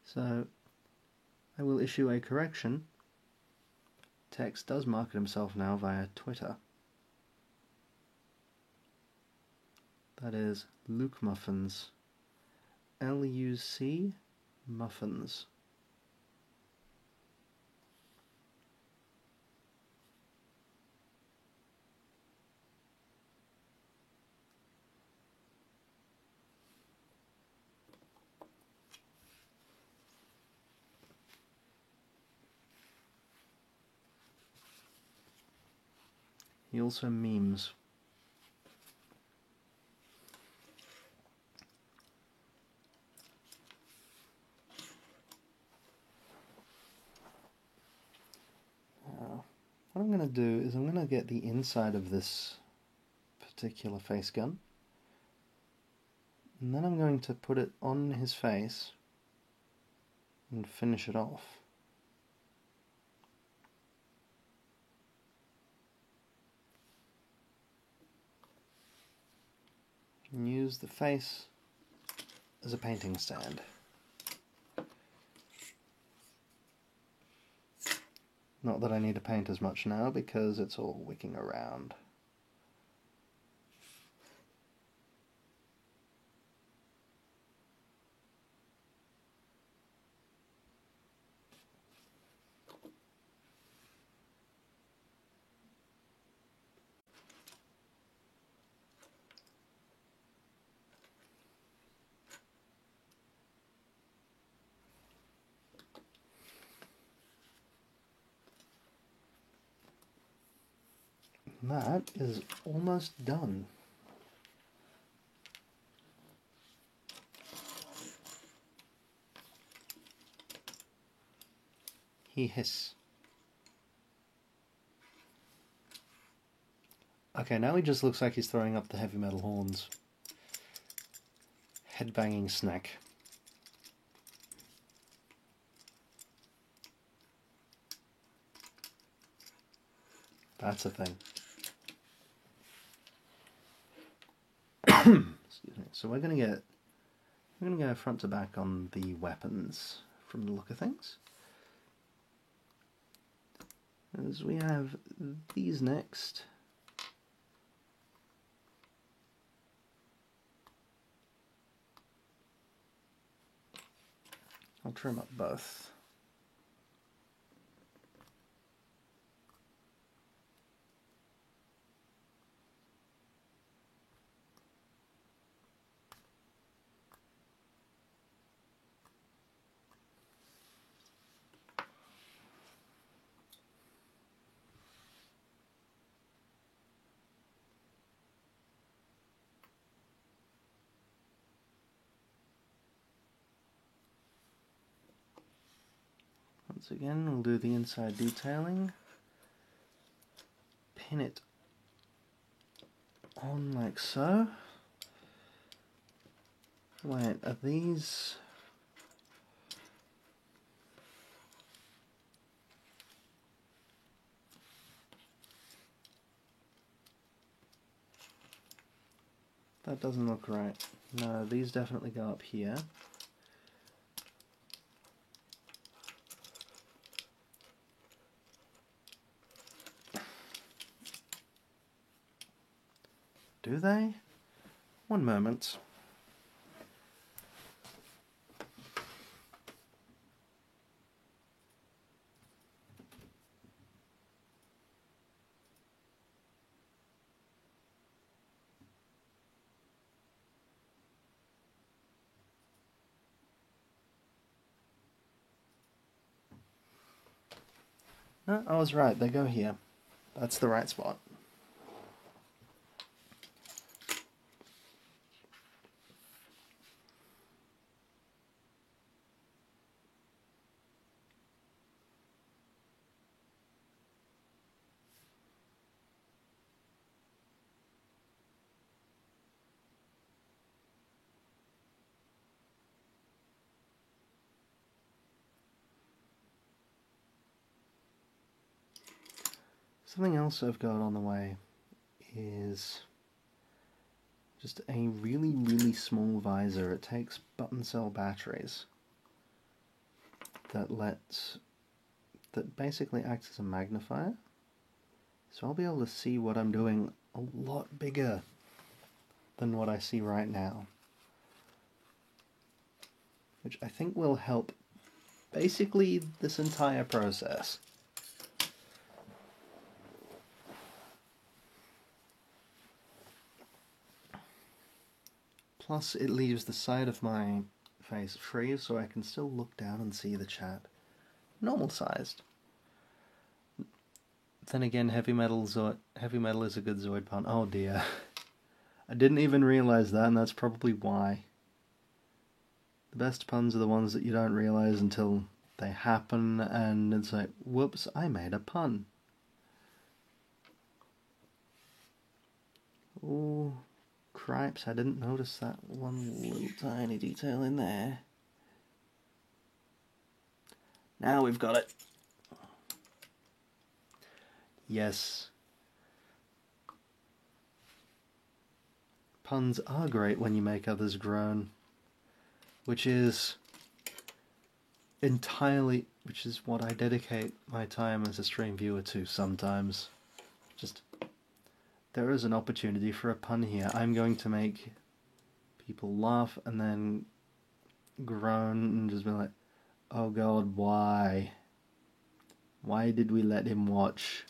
Speaker 1: So, I will issue a correction. Tex does market himself now via Twitter. That is Luke Muffins. L-U-C Muffins. He also memes. What I'm going to do is I'm going to get the inside of this particular face gun, and then I'm going to put it on his face and finish it off. And use the face as a painting stand. Not that I need to paint as much now because it's all wicking around. That is almost done. He hiss. Okay, now he just looks like he's throwing up the heavy metal horns. Headbanging snack. That's a thing. Excuse me. So we're gonna go front to back on the weapons from the look of things. As we have these next. I'll trim up both. Once again, we'll do the inside detailing. Pin it on like so. Wait, are these... That doesn't look right. No, these definitely go up here. Do they? One moment. No, I was right, they go here. That's the right spot. Something else I've got on the way is just a really, really small visor. It takes button cell batteries that basically acts as a magnifier. So I'll be able to see what I'm doing a lot bigger than what I see right now. Which I think will help basically this entire process. Plus it leaves the side of my face free so I can still look down and see the chat. Normal sized. Then again, heavy metal is a good Zoid pun. Oh dear. I didn't even realize that, and that's probably why. The best puns are the ones that you don't realize until they happen, and it's like, whoops, I made a pun. Oh, cripes, I didn't notice that one little tiny detail in there. Now we've got it. Yes. Puns are great when you make others groan. Which is what I dedicate my time as a stream viewer to sometimes. Just, there is an opportunity for a pun here. I'm going to make people laugh and then groan and just be like, oh god, why? Why did we let him watch?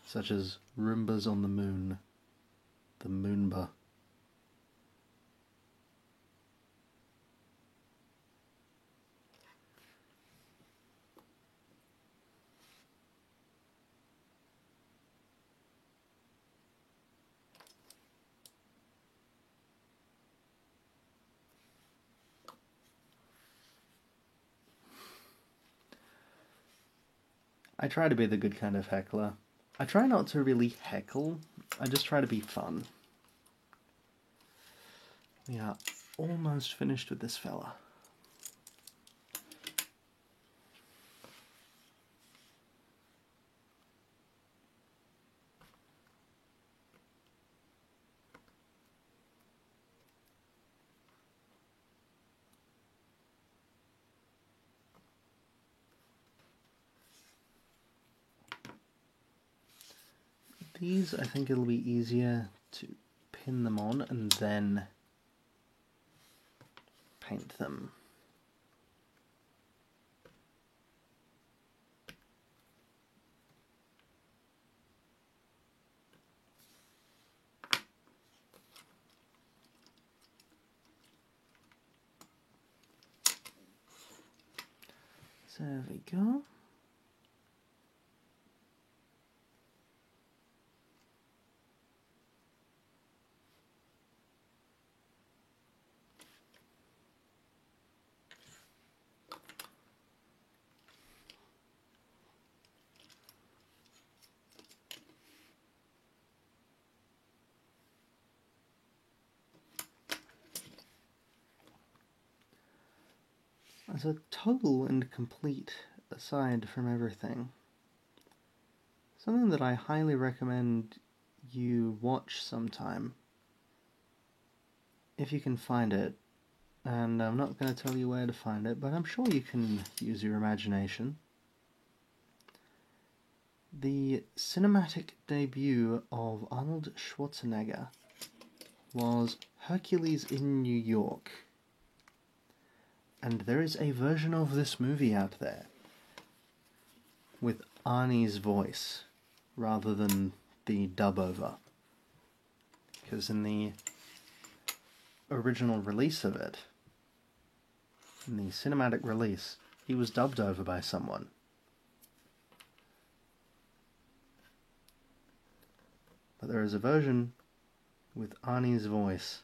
Speaker 1: Such as Roombas on the Moon. The Moonba. I try to be the good kind of heckler. I try not to really heckle, I just try to be fun. We are almost finished with this fella. These, I think it'll be easier to pin them on and then paint them. So there we go. as a total and complete aside from everything, something that I highly recommend you watch sometime, if you can find it, and I'm not going to tell you where to find it, but I'm sure you can use your imagination. The cinematic debut of Arnold Schwarzenegger was Hercules in New York. And there is a version of this movie out there with Arnie's voice rather than the dub over. Because in the original release of it, in the cinematic release, he was dubbed over by someone. But there is a version with Arnie's voice,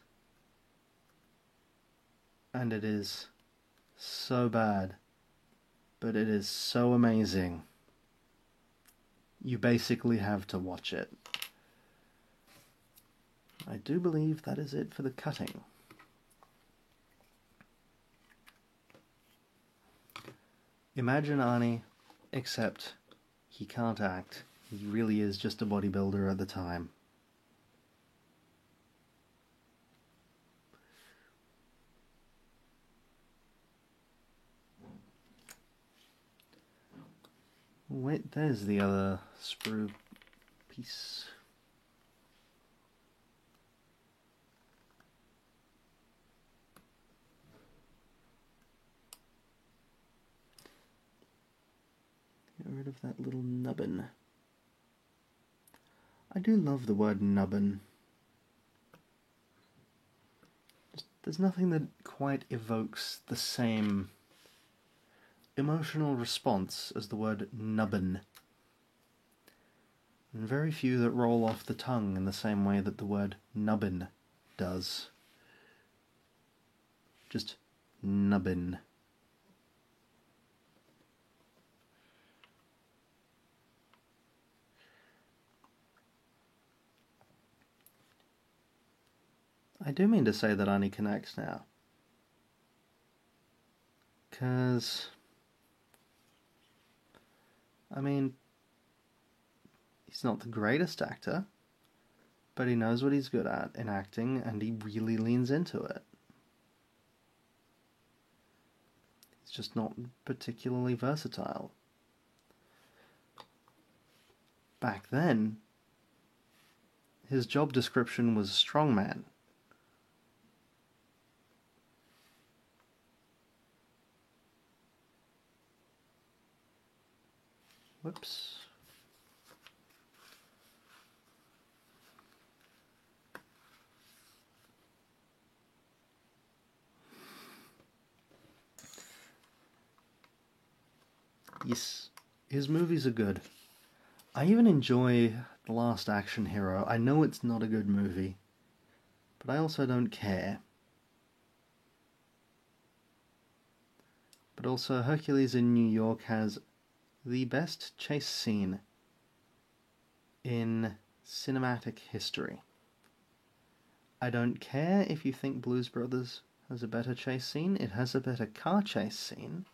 Speaker 1: and it is so bad, but it is so amazing. You basically have to watch it. I do believe that is it for the cutting. Imagine Arnie, except he can't act. He really is just a bodybuilder at the time. Wait, there's the other sprue piece. Get rid of that little nubbin. I do love the word nubbin. There's nothing that quite evokes the same emotional response as the word nubbin. And very few that roll off the tongue in the same way that the word nubbin does. Just nubbin. I do mean to say that Arnie connects now. 'Cause, I mean, he's not the greatest actor, but he knows what he's good at in acting, and he really leans into it. He's just not particularly versatile. Back then, his job description was strongman. Whoops. Yes, his movies are good. I even enjoy The Last Action Hero. I know it's not a good movie, but I also don't care. But also, Hercules in New York has the best chase scene in cinematic history. I don't care if you think Blues Brothers has a better chase scene. It has a better car chase scene.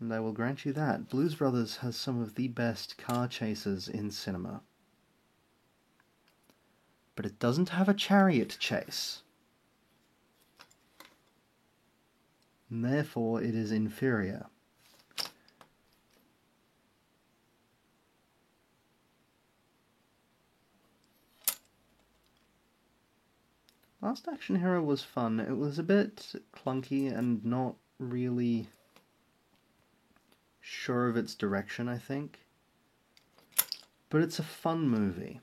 Speaker 1: And I will grant you that. Blues Brothers has some of the best car chases in cinema. But it doesn't have a chariot chase. And therefore it is inferior. Last Action Hero was fun. It was a bit clunky and not really sure of its direction, I think. But it's a fun movie.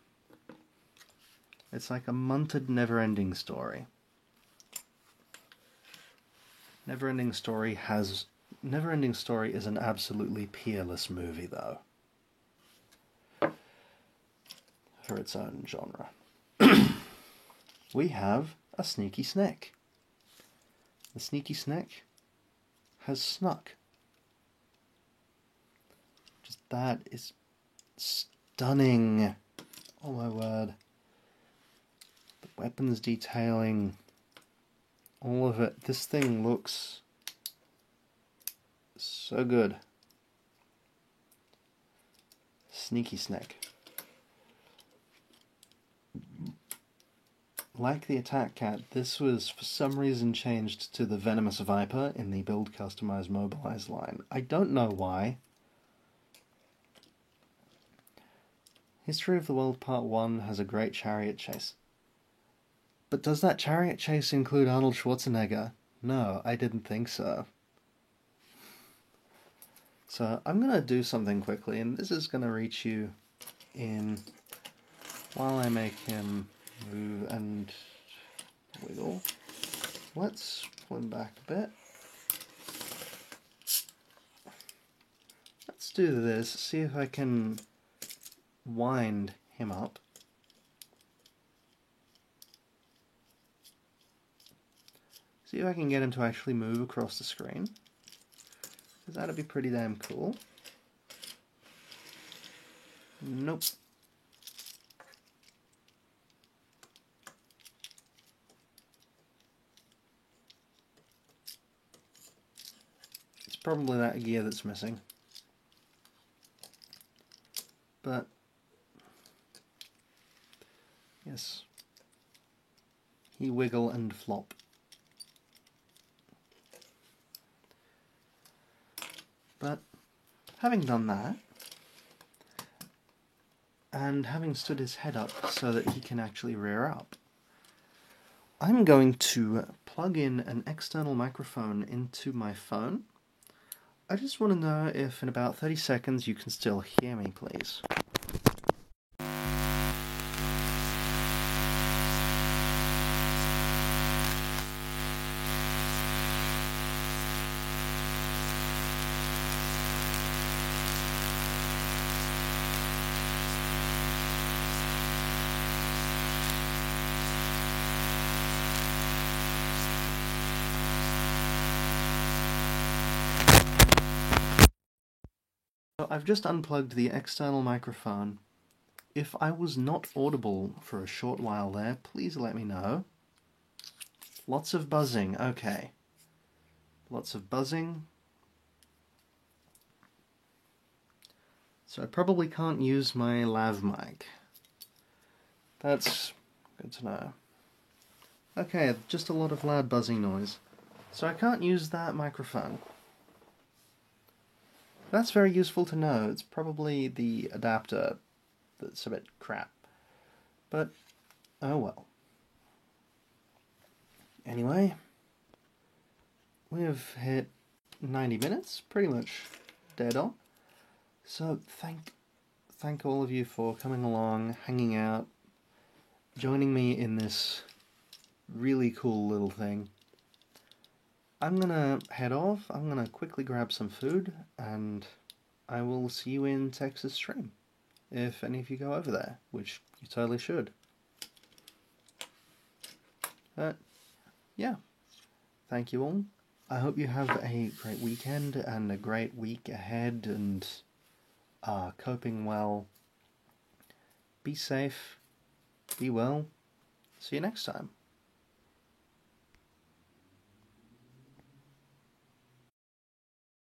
Speaker 1: It's like a munted Never-Ending Story. Never-Ending Story is an absolutely peerless movie, though. For its own genre. We have a Sneaky Snake. The Sneaky Snake has snuck. Just that is stunning. Oh my word. The weapons detailing, all of it. This thing looks so good. Sneaky snake. Like the Attack Cat, this was for some reason changed to the Venomous Viper in the Build Customize Mobilize line. I don't know why. History of the World Part 1 has a great chariot chase. But does that chariot chase include Arnold Schwarzenegger? No, I didn't think so. So I'm going to do something quickly, and this is going to reach you in while I make him move and wiggle. Let's pull him back a bit. Let's do this, see if I can wind him up. See if I can get him to actually move across the screen, because that'd be pretty damn cool. Nope. It's probably that gear that's missing. But yes, he wiggle and flop. But having done that, and having stood his head up so that he can actually rear up, I'm going to plug in an external microphone into my phone. I just want to know if in about 30 seconds you can still hear me, please. So I've just unplugged the external microphone. If I was not audible for a short while there, please let me know. Lots of buzzing, okay. Lots of buzzing. So I probably can't use my lav mic. That's good to know. Okay, just a lot of loud buzzing noise. So I can't use that microphone. That's very useful to know. It's probably the adapter that's a bit crap. But, oh well. Anyway, we have hit 90 minutes, pretty much dead on. So thank all of you for coming along, hanging out, joining me in this really cool little thing. I'm gonna head off, I'm gonna quickly grab some food, and I will see you in Texas Stream, if any of you go over there, which you totally should. But, yeah, thank you all. I hope you have a great weekend and a great week ahead, and are coping well. Be safe, be well, see you next time.